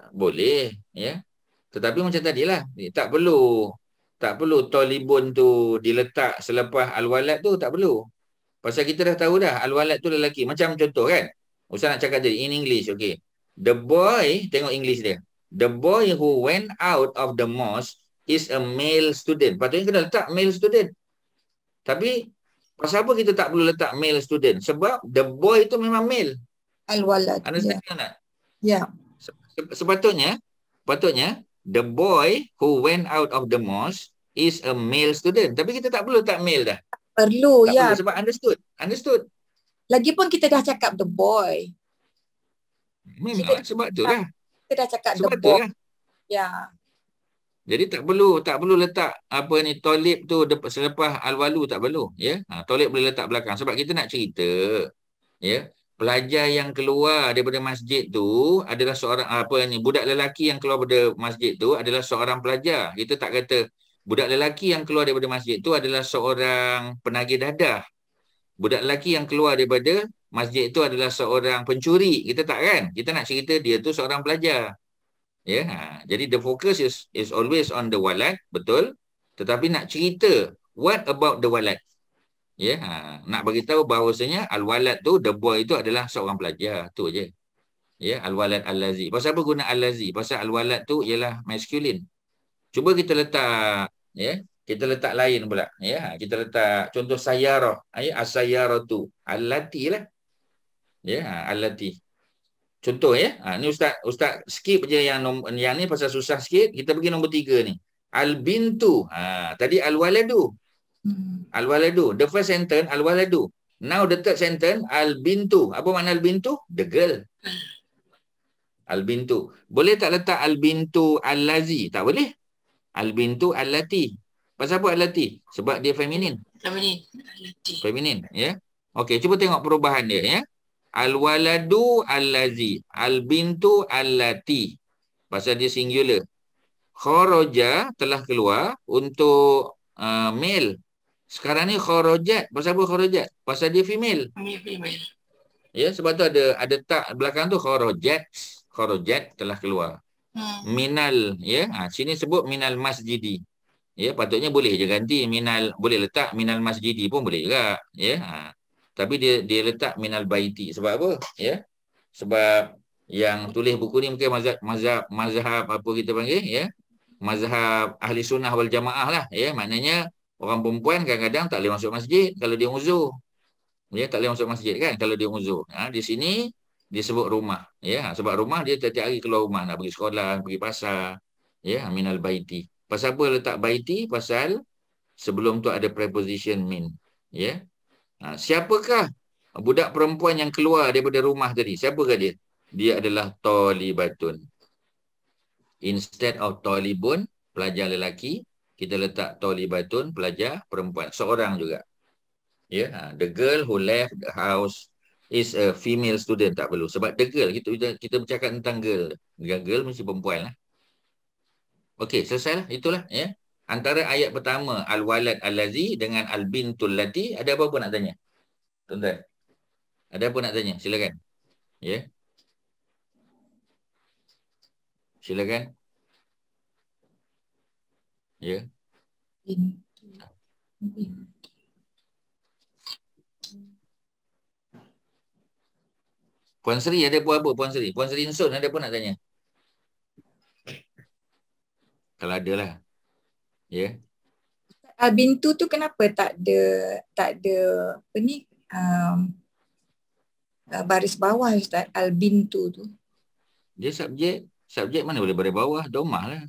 boleh, Tetapi macam tadilah, tak perlu talibun tu diletak selepas al-walad tu, tak perlu. Pasal kita dah tahu dah al-walad tu lelaki. Macam contoh kan, Ustaz nak cakap tadi in English, okay. The boy, tengok English dia. The boy who went out of the mosque is a male student. Patutnya kena letak male student. Tapi pasal apa kita tak perlu letak male student? Sebab the boy itu memang male. Al-walad. Understand tak? Ya. Sepatutnya the boy who went out of the mosque is a male student. Tapi kita tak perlu letak male dah. Perlu, tak perlu, sebab understood. Lagipun kita dah cakap the boy. Memang sebab tu lah. Kita dah cakap sebab the boy. Lah. Ya. Jadi tak perlu letak apa ni Talib tu selepas al-walu, tak perlu, Talib boleh letak belakang sebab kita nak cerita, pelajar yang keluar daripada masjid tu adalah seorang budak lelaki yang keluar daripada masjid tu adalah seorang pelajar. Kita tak kata budak lelaki yang keluar daripada masjid tu adalah seorang penagih dadah. Budak lelaki yang keluar daripada masjid tu adalah seorang pencuri. Kita tak kan? Kita nak cerita dia tu seorang pelajar. Jadi the focus is always on the walad, betul? Tetapi nak cerita what about the walad? Nak bagi tahu bahawasanya al-walad tu, the boy itu adalah seorang pelajar, tu aje. Al-walad al-lazi. Pasal apa guna al-lazi? Pasal al-walad tu ialah masculine. Cuba kita letak, kita letak lain pula, kita letak contoh sayyarah, as-sayyarah tu al-lati lah. Al-lati. Contoh ni Ustaz skip je yang ni pasal susah sikit. Kita pergi nombor 3 ni. Al-bintu. Tadi al-waladu. Al-waladu. The first sentence al-waladu. Now the third sentence al-bintu. Apa makna al-bintu? The girl. Al-bintu. Boleh tak letak al-bintu al-lazi? Tak boleh. Al-bintu al-lati. Pasal apa al-lati? Sebab dia feminin. Feminin. Okey, cuba tengok perubahan dia, Al-waladu al-lazi, al-bintu al-lati. Pasal dia singular. Kharaja telah keluar untuk male. Sekarang ni kharajat. Pasal apa kharajat? Pasal dia female. Sebab tu ada tak belakang tu kharajat. Kharajat telah keluar. Minal, sini sebut minal masjidi. Patutnya boleh je ganti minal, boleh letak minal masjidi pun boleh juga. Tapi dia letak minal baiti. Sebab apa? Sebab yang tulis buku ni mungkin mazhab apa kita panggil, mazhab ahli sunnah wal jamaah lah. Maknanya orang perempuan kadang-kadang tak boleh masuk masjid kalau dia uzur. Tak boleh masuk masjid kan kalau dia uzur. Di sini dia sebut rumah. Sebab rumah dia setiap hari keluar rumah, nak pergi sekolah, pergi pasar. Minal baiti. Pasal apa letak baiti? Pasal sebelum tu ada preposition min. Siapakah budak perempuan yang keluar daripada rumah tadi? Siapakah dia? Dia adalah talibatun. Instead of talibun, pelajar lelaki, kita letak talibatun, pelajar perempuan. Seorang juga. The girl who left the house is a female student, tak perlu. Sebab the girl, kita bercakap tentang girl. Girl mesti perempuan lah. Okey, selesai lah. Itulah ya. Antara ayat pertama al-walad allazi dengan al-bintul lati, ada apa-apa nak tanya? Tuan-tuan. Ada apa nak tanya? Silakan. Ya. Silakan. Ya. Puan Sri ada apa? Puan Sri Insun ada apa nak tanya? Kalau ada lah. Ya. Bintu tu kenapa tak ada apa ni baris bawah Ustaz? Al-bintu tu. Dia subjek mana boleh baris bawah? Domah lah.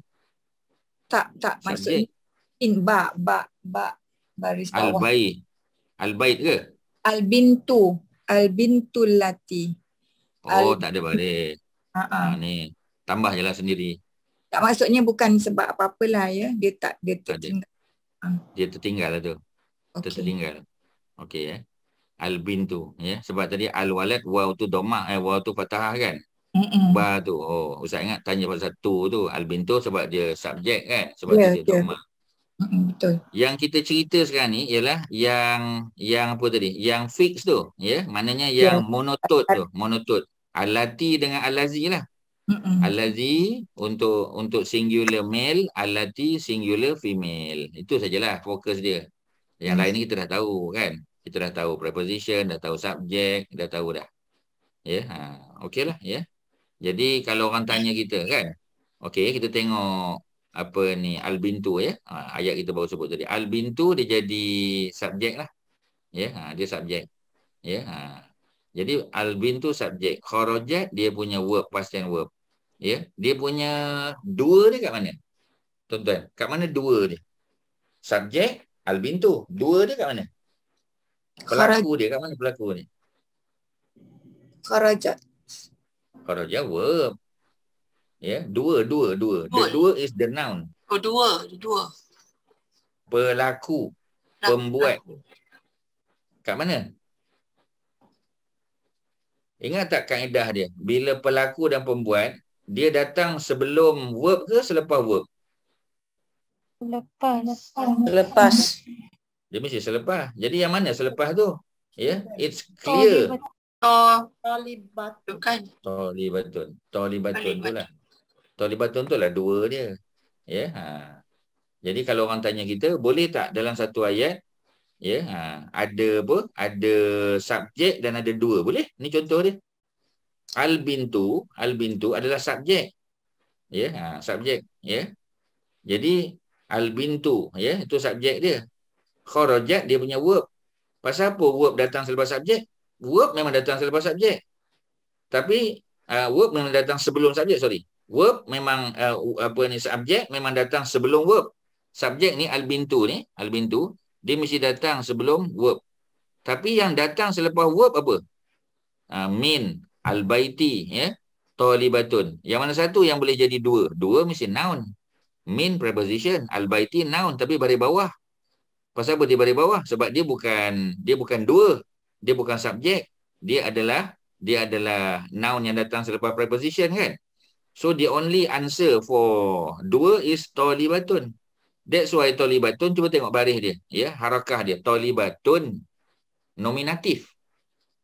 Tak maksudnya ba baris bawah. Al-bait ke? Al-bintul lati. Oh, tak ada baris. Ni tambah je lah sendiri. Tak, maksudnya bukan sebab apa-apalah ya. Dia tertinggal. Dia tertinggal lah tu. Okay. Tertinggal. Okey ya. Al-bintu ya. Sebab tadi al-walad waw tu domah, waw tu fathah kan? Ba tu. Oh, Ustaz ingat tanya pasal tu al-bintu sebab dia subjek kan? Sebab dia domah. Betul. Yang kita cerita sekarang ni ialah yang apa tadi? Yang fix tu, ya. Maknanya yang monotot tu, monotot. Allati dengan allazi lah. Allazi untuk singular male, allati singular female. Itu sajalah fokus dia. Yang lain ni kita dah tahu kan? Kita dah tahu preposition, dah tahu subjek, dah tahu dah. Ya, okeylah ya. Jadi kalau orang tanya kita kan, okey kita tengok apa ni al-bintu ya. Ayat kita baru sebut tadi. Al-bintu dia jadi subjek lah. Ya, dia subjek. Ya. Jadi al-bintu subjek. Kharajat dia punya verb, past tense verb. Ya, dia punya dua dia kat mana? Tuan-tuan, kat mana dua dia? Subjek al-bintu. Dua dia kat mana? Pelaku dia kat mana pelaku ni? Kharajat verb. Ya, dua. The dua is the noun. Oh, dua. Pelaku, pembuat. Kat mana? Ingat tak kaedah dia? Bila pelaku dan pembuat, dia datang sebelum verb ke selepas verb? Lepas. Dia mesti selepas. Jadi yang mana selepas tu? Ya, it's clear. Tolibatun kan? Tolibatun tu lah. Tolibatun tu lah dua dia. Ya. Jadi kalau orang tanya kita, boleh tak dalam satu ayat ya, ada apa? Ada subjek dan ada dua. Boleh? Ni contoh dia. Al-bintu adalah subjek. Ya, subjek, ya. Jadi al-bintu ya, itu subjek dia. Kharajat dia punya verb. Pasal apa verb datang selepas subjek? Verb memang datang selepas subjek. Tapi verb memang datang sebelum subjek, Verb memang subjek memang datang sebelum verb. Subjek ni al-bintu dia mesti datang sebelum verb. Tapi yang datang selepas verb apa? Min, al-baiti, ya. Tolibatun. Yang mana satu yang boleh jadi dua? Dua mesti noun. Min preposition, al-baiti noun tapi baris bawah. Pasal apa dia baris bawah? Sebab dia bukan dua. Dia bukan subjek. Dia adalah noun yang datang selepas preposition kan? So the only answer for dua is tolibatun. That's why tolibatun, cuba tengok baris dia. Ya, harakah dia. Tolibatun. Nominatif.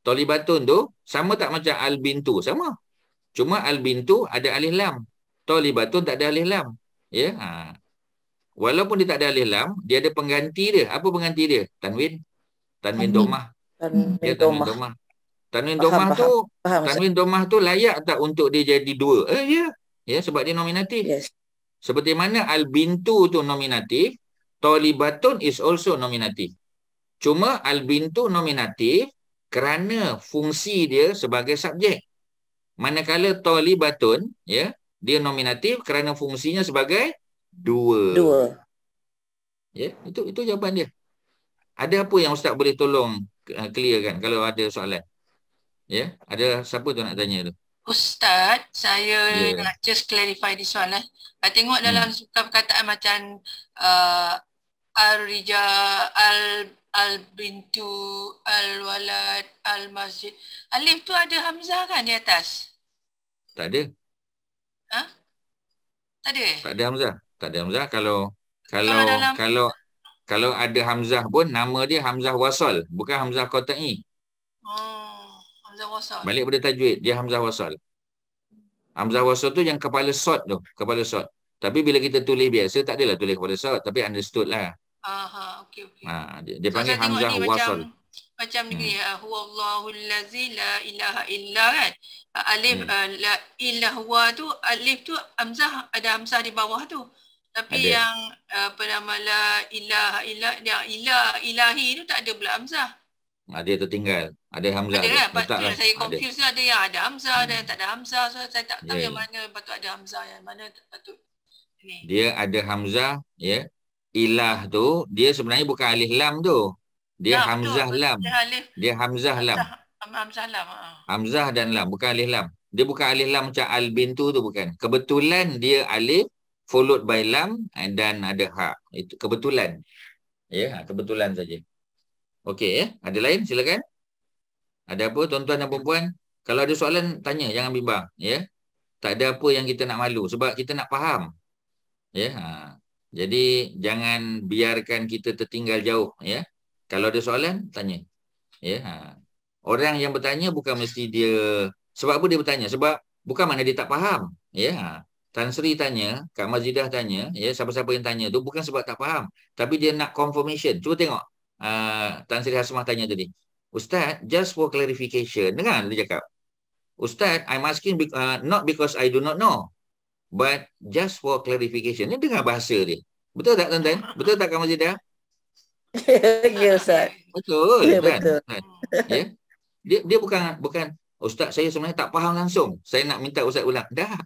Tolibatun tu sama tak macam al-bintu? Sama. Cuma al-bintu ada alif lam. Tolibatun tak ada alif lam. Ya. Walaupun dia tak ada alif lam, dia ada pengganti dia. Apa pengganti dia? Tanwin. Tanwin domah. Tanwin domah. Tanwin domah tu layak tak untuk dia jadi dua? Ya. Ya, sebab dia nominatif. Yes. Seperti mana al-bintu tu nominatif, tolibatun is also nominatif. Cuma al-bintu nominatif kerana fungsi dia sebagai subjek. Manakala tolibatun, ya, dia nominatif kerana fungsinya sebagai dua. Ya, itu jawapan dia. Ada apa yang Ustaz boleh tolong clearkan kalau ada soalan? Ya, ada siapa tu nak tanya tu? Ustaz, saya nak just clarify this one. I tengok dalam sukan perkataan macam al-bintu, al-walad, al-masjid. Alif tu ada hamzah kan di atas? Tak ada. Ha? Tak ada? Tak ada hamzah. Tak ada hamzah. Kalau dalam- kalau ada hamzah pun nama dia hamzah wasal, bukan hamzah qata'i. Hamzah wasal. Balik pada tajwid, dia hamzah wasal. Hamzah wasal tu yang kepala sod tu, kepala sod. Tapi bila kita tulis biasa tak adalah tulis kepala sod, tapi understood lah. Okey. Dia panggil saya tengok hamzah ni wasal. Macam ni, huwallahul ladzi la ilaha illa kan. Alif la illa huwa tu, alif tu hamzah, ada hamzah di bawah tu. Tapi Ada. yang apa nama la ilaha illa, yang ilahi tu tak ada pula hamzah. Dia tertinggal. Ada hamzah. Ada tu. kan? Letaklah. Saya confuse tu, ada yang ada hamzah, ada yang tak ada hamzah. So saya tak tahu Ya, yang ya. mana patut ada hamzah, yang mana patut ni. Dia ada hamzah, ya. Ilah tu dia sebenarnya bukan alif lam tu. Dia hamzah betul. lam. Dia alif Dia hamzah lam. hamzah lam. Hamzah dan lam, bukan alif lam. Dia bukan alif lam macam al-bintu tu, bukan. Kebetulan dia alif followed by lam dan ada ha. Itu kebetulan. Ya, kebetulan saja. Okey, ya. Ada lain? Silakan. Ada apa tuan-tuan dan puan-puan? Kalau ada soalan tanya, jangan bimbang, ya. Tak ada apa yang kita nak malu sebab kita nak faham. Ya. Jadi jangan biarkan kita tertinggal jauh, ya. Kalau ada soalan tanya. Ya. Orang yang bertanya bukan mesti dia, sebab apa dia bertanya? Sebab bukan mana dia tak faham, ya. Tan Sri tanya, Kak Mazidah tanya, ya, siapa-siapa yang tanya tu bukan sebab tak faham, tapi dia nak confirmation. Cuba tengok. Tan Sri Hasmah tanya tadi, Ustaz, just for clarification. Dengar dia cakap, Ustaz, I'm asking not because I do not know, but just for clarification. Ni dengar bahasa dia. Betul tak tuan-tuan? Betul tak Kak Mazidah? Ya Ustaz. Betul. Ya, Kan? betul. Ya. Dia bukan Ustaz, saya sebenarnya tak faham langsung. Saya nak minta Ustaz ulang. Dah.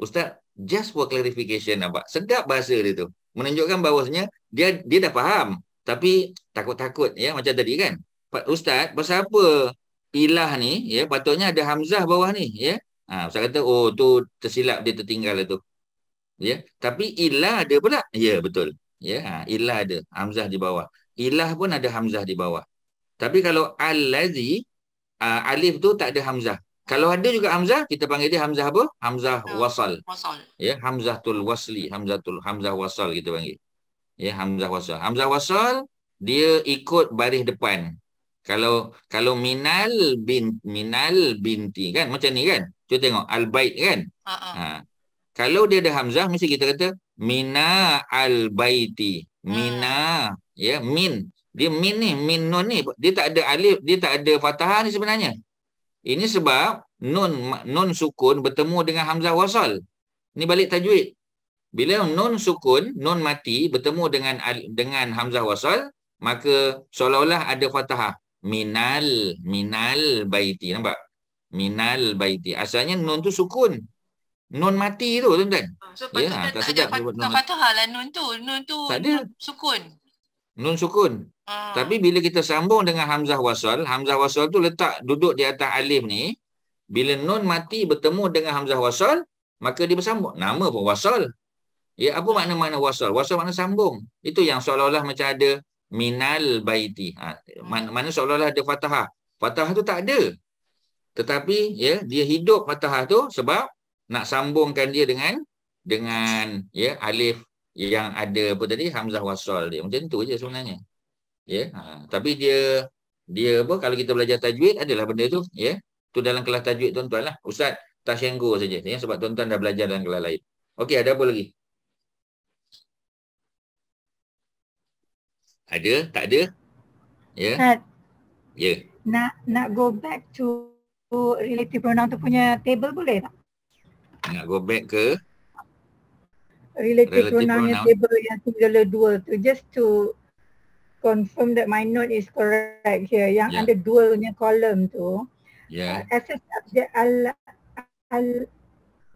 Ustaz, just for clarification, nampak. Sedap bahasa dia tu. Menunjukkan bahawasanya dia dah faham. Tapi takut-takut, ya, macam tadi kan. Ustaz, pasal apa ilah ni, ya, patutnya ada hamzah bawah ni, ya. Ustaz kata, oh tu tersilap, dia tertinggal itu. Ya, tapi ilah ada pula. Ya, betul. Ya, ilah ada hamzah di bawah. Ilah pun ada hamzah di bawah. Tapi kalau allazi, alif tu tak ada hamzah. Kalau ada juga hamzah, kita panggil dia hamzah apa? Hamzah wasal. Ya, hamzatul wasli, hamzah wasal kita panggil. Ya, hamzah wasal. Hamzah wasal dia ikut baris depan. Kalau minal binti kan macam ni kan. Cuba tengok al-bait kan. Kalau dia ada hamzah mesti kita kata mina al-baiti. Mina, ya, min. Dia min ni, min nun ni, dia tak ada alif, dia tak ada fathah ni sebenarnya. Ini sebab nun sukun bertemu dengan hamzah wasal. Ni balik tajwid. Bila nun sukun, nun mati bertemu dengan hamzah wasal, maka seolah-olah ada fathah. Minal baiti. Nampak? Minal baiti. Asalnya nun tu sukun. Nun mati tu, tuan-tuan. So patutnya tak ada fathah lah nun tu. Nun tu sukun. Nun sukun. Tapi bila kita sambung dengan hamzah wasal tu duduk di atas alif ni. Bila nun mati bertemu dengan hamzah wasal, maka dia bersambung. Nama pun wasal. Ya, apa makna wasal? Wasal makna sambung. Itu yang seolah-olah macam ada minal baiti. Mana seolah-olah ada fathah. Fathah tu tak ada. Tetapi ya, dia hidup fathah tu sebab nak sambungkan dia dengan ya, alif yang ada apa tadi, hamzah wasal dia. Macam tu je sebenarnya. Ya, tapi dia apa, kalau kita belajar tajwid adalah benda tu, ya. Tu dalam kelas tajwid tuan-tuan lah. Ustaz Tashenggo saja, ya, sebab tuan-tuan dah belajar dalam kelas lain. Okey, ada apa lagi? Ada? Tak ada? Ya. Ya. Nak go back to relative pronoun tu punya table boleh tak? Nak go back ke relative pronoun table yang singular dual tu, just to confirm that my note is correct here. Yang ada dualnya column tu. As a subject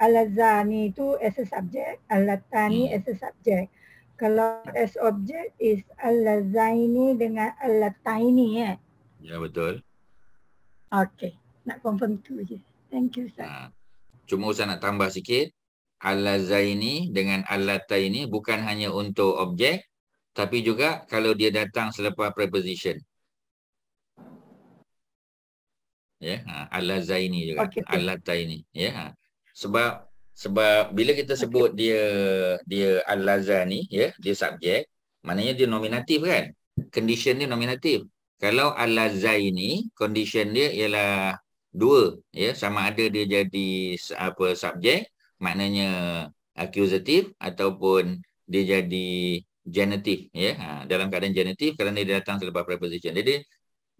al-azani tu as a subject, al-latani as a subject. Kalau as object is al-azaini dengan al-lataini, ya. Ya, betul. Okay, nak confirm tu je. Thank you, Ustaz. Cuma Ustaz nak tambah sikit. Al-azaini dengan al-lataini bukan hanya untuk objek, tapi juga kalau dia datang selepas preposition. Ya, al-lazaini juga. Okey. Al-lataini, ya. Sebab bila kita sebut dia al-lazani, ya, dia subjek, maknanya dia nominatif kan? Condition dia nominatif. Kalau al-lazaini, condition dia ialah dua, ya, sama ada dia jadi subjek, maknanya akuzatif, ataupun dia jadi genitif, ya. Dalam keadaan genitif kerana dia datang selepas preposition. Jadi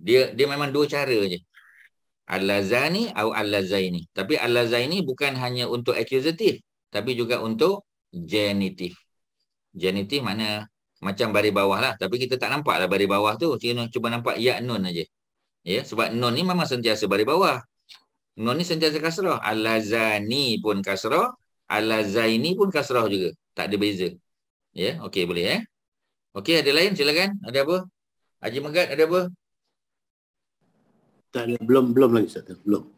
dia memang dua cara je. Al-lazani atau al-lazaini. Tapi al-lazaini bukan hanya untuk akuzatif, tapi juga untuk genitif. Genitif mana macam baris bawah lah. Tapi kita tak nampak lah baris bawah tu. Kita cuba nampak ya nun aja. Ya, sebab nun ni memang sentiasa baris bawah. Nun ni sentiasa kasrah. Al-lazani pun kasrah, al-lazaini pun kasrah juga. Tak ada beza. Ya, okey boleh Okey, ada lain silakan. Ada apa? Haji Megat ada apa? Tak ada, belum lagi Ustaz.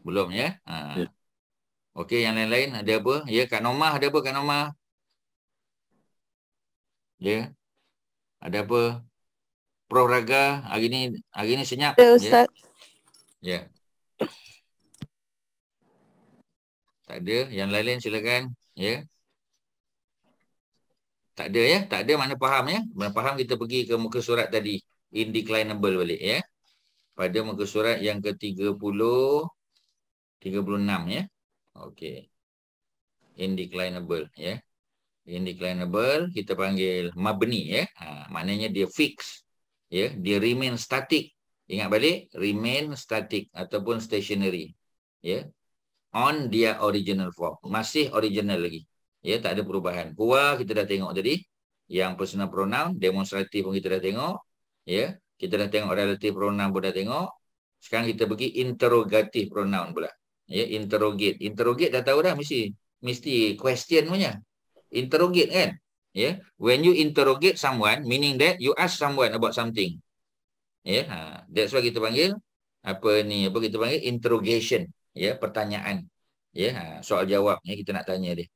Belum ya. Ya. Okey, yang lain-lain ada apa? Ya, Kak Nomah ada apa Kak Nomah? Ya. Ada apa? Prof Raga hari ni senyap. Ya Ustaz. Ya. Tak ada. Yang lain-lain silakan. Ya. Tak ada ya. Tak ada mana faham ya. Mana faham kita pergi ke muka surat tadi. Indeclinable balik ya. Pada muka surat yang ke-36 ya. Okey. Indeclinable ya. Indeclinable kita panggil mabni ya. Maknanya dia fix. Ya, dia remain static. Ingat balik, remain static ataupun stationary. Ya. On their original form. Masih original lagi. Ya, tak ada perubahan. Huwa kita dah tengok tadi. Yang personal pronoun, demonstratif pun kita dah tengok. Ya. Kita dah tengok relative pronoun pun dah tengok. Sekarang kita pergi interrogative pronoun pula. Ya, interrogate. Interrogate dah tahu dah mesti question punya. Interrogate kan? Ya, when you interrogate someone, meaning that you ask someone about something. Ya, that's why kita panggil apa kita panggil interrogation. Ya, pertanyaan. Ya, soal jawab ya, kita nak tanya dia.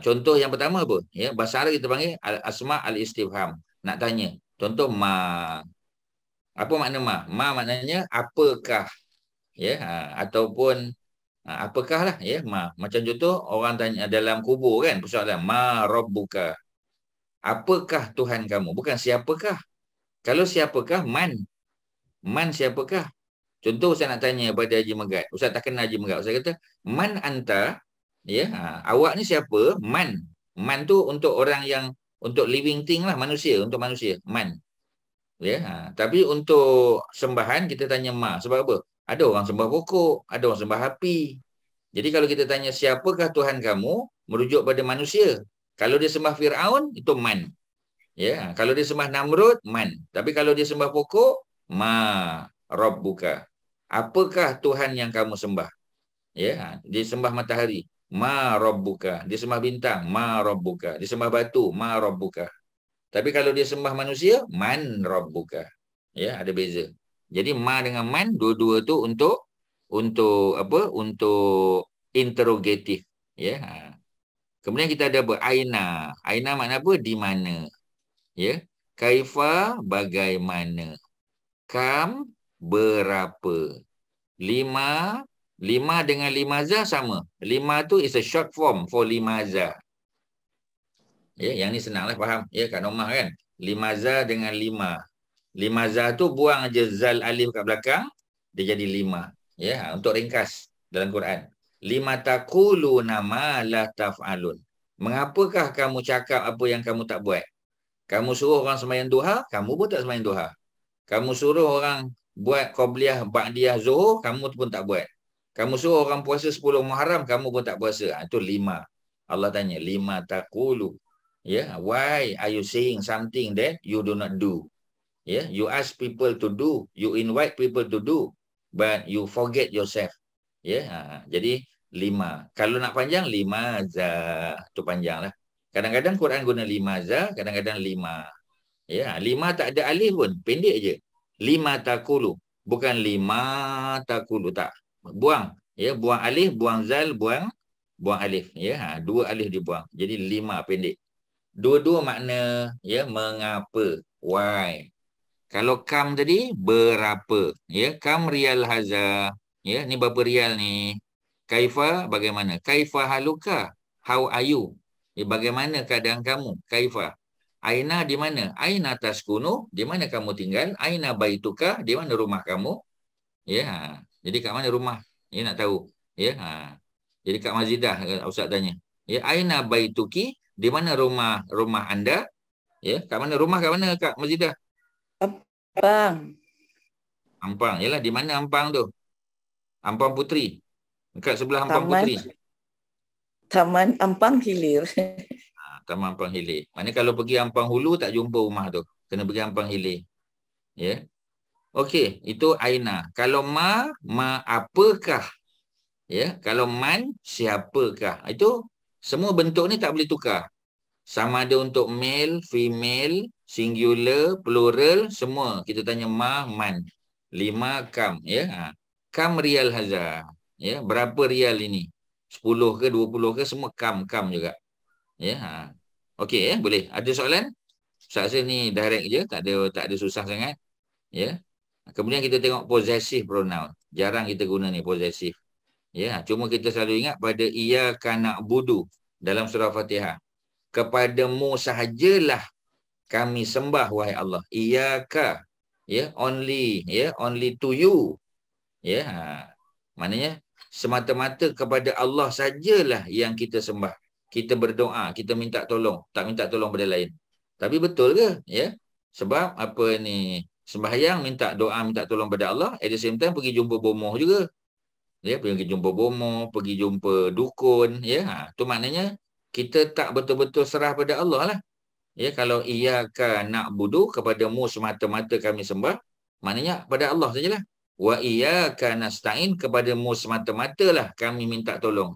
Contoh yang pertama apa? Ya, bahasa Arab kita panggil al-asma al-istifham. Nak tanya. Contoh ma. Apa makna ma? Ma maknanya apakah? Ya, ataupun apakah lah ya, ma. Macam contoh orang tanya dalam kubur kan, persoalan ma rabbuka. Apakah Tuhan kamu? Bukan siapakah. Kalau siapakah man. Man siapakah? Contoh saya nak tanya pada Haji Megat. Ustaz tak kenal Haji Megat. Saya kata man anta, ya, awak ni siapa? Man. Man tu untuk orang yang untuk living thing lah, manusia, untuk manusia. Man. Ya, tapi untuk sembahan kita tanya ma. Sebab apa? Ada orang sembah pokok, ada orang sembah api. Jadi kalau kita tanya siapakah Tuhan kamu, merujuk pada manusia. Kalau dia sembah Firaun, itu man. Ya, kalau dia sembah Namrud, man. Tapi kalau dia sembah pokok, ma rabbuka. Apakah Tuhan yang kamu sembah? Ya, dia sembah matahari, ma rabbuka. Dia sembah bintang, ma rabbuka. Dia sembah batu, ma rabbuka. Tapi kalau dia sembah manusia, man rabbuka. Ya, ada beza. Jadi ma dengan man dua-dua tu untuk apa? Untuk interrogatif. Ya. Kemudian kita ada apa? Aina. Aina makna apa? Di mana. Ya. Kaifa bagaimana. Kam berapa. Lima dengan limaza sama. Lima tu is a short form for limaza. Ya, yang ni senanglah faham. Ya, Kak Nomah kan. Limaza dengan lima. Limaza tu buang aja zal alif kat belakang, dia jadi lima. Ya, untuk ringkas dalam Quran. Lima taqulu nama la taf'alun. Mengapakah kamu cakap apa yang kamu tak buat? Kamu suruh orang sembahyang duha, kamu pun tak sembahyang duha. Kamu suruh orang buat qabliyah ba'diyah zuhur, kamu pun tak buat. Kamu suruh orang puasa 10 Muharram, kamu pun tak puasa. Itu lima. Allah tanya, lima taqulu. Yeah, why are you saying something that you do not do? Yeah, you ask people to do, you invite people to do, but you forget yourself. Yeah, jadi lima. Kalau nak panjang, lima za. Itu panjang lah. Kadang-kadang Quran guna lima za, kadang-kadang lima. Ya, lima tak ada alif pun, pendek je. Lima takulu, bukan lima takulu, tak. Buang, ya, buang alif, buang zal, buang alif. Ya, dua alif dibuang. Jadi lima pendek. dua-dua makna ya mengapa, why. Kalau kam tadi berapa, ya, kam riyal haza, ya, ni berapa rial ni. Kaifa bagaimana, kaifa haluka, how are you, ya, bagaimana keadaan kamu, kaifa. Aina di mana, aina taskunu, di mana kamu tinggal, aina baituka, di mana rumah kamu, ya. Jadi kat mana rumah, ya, nak tahu, ya. Jadi kat Mazidah Ustaz tanya, ya, aina baituki, di mana rumah anda, ya, kat mana rumah, kat mana kat Mazidah? Ampang. Ampang. Yalah, di mana Ampang tu? Ampang Putri. Dekat sebelah Ampang Taman. Putri. Taman Ampang Hilir. Taman Ampang Hilir. Maknanya kalau pergi Ampang Hulu tak jumpa rumah tu. Kena pergi Ampang Hilir. Ya. Okey, itu aina. Kalau ma apakah? Ya, kalau man siapakah? Itu semua bentuk ni tak boleh tukar. Sama ada untuk male, female, singular, plural, semua. Kita tanya ma, man. 5 kam. Ya. Kam rial haza. Ya. Berapa rial ini? 10 ke 20 ke? Semua kam juga. Ya. Okey, ya. Boleh. Ada soalan? Ustaz rasa ni direct je. Tak ada susah sangat. Ya. Kemudian kita tengok possessive pronoun. Jarang kita guna ni possessive. Ya. Cuma kita selalu ingat pada iyyaka na'budu dalam surah Fatihah. Kepadamu sahajalah kami sembah wahai Allah. Iyyaka, ya, only, ya, only to you. Ya, maknanya semata-mata kepada Allah sajalah yang kita sembah. Kita berdoa, kita minta tolong, tak minta tolong pada lain. Tapi betul ke? Ya. Sebab apa ni? Sembahyang minta doa, minta tolong pada Allah, at the same time pergi jumpa bomoh juga. Ya, pergi jumpa bomoh, pergi jumpa dukun, ya. Tu maknanya kita tak betul-betul serah pada Allah lah. Ya, kalau iyyaka na'budu, kepadamu semata-mata kami sembah, maknanya pada Allah sajalah. Wa iyyaka nasta'in, kepadamu semata-mata lah kami minta tolong.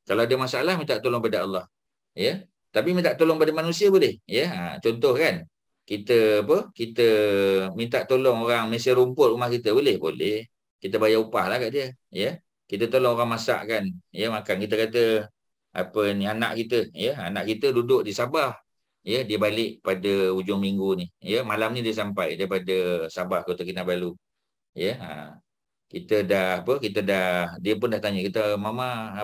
Kalau ada masalah minta tolong pada Allah. Ya. Tapi minta tolong pada manusia boleh. Ya, contoh kan. Kita minta tolong orang mesin rumput rumah kita boleh? Boleh. Kita bayar upah lah kat dia. Ya. Kita tolong orang masak kan. Ya, makan. Kita kata anak kita duduk di Sabah, ya, dia balik pada hujung minggu ni, ya, malam ni dia sampai daripada Sabah Kota Kinabalu, ya. Dia pun dah tanya kita, mama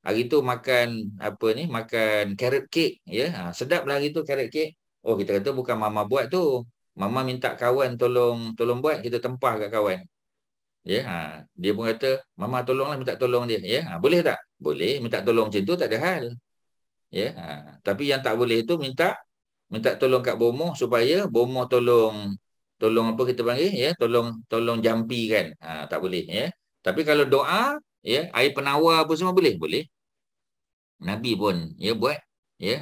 hari tu makan makan carrot cake, ya. Sedap lah hari tu carrot cake. Oh, kita kata bukan mama buat tu, mama minta kawan tolong buat, kita tempah kat kawan. Ya, dia pun kata, mama tolonglah, minta tolong dia. Ya, boleh tak? Boleh, minta tolong macam tu tak ada hal. Ya, tapi yang tak boleh tu minta tolong kat bomoh supaya bomoh tolong apa kita panggil, ya, tolong jampikan. Tak boleh, ya. Tapi kalau doa, ya, air penawar apa semua boleh. Nabi pun ya buat, ya,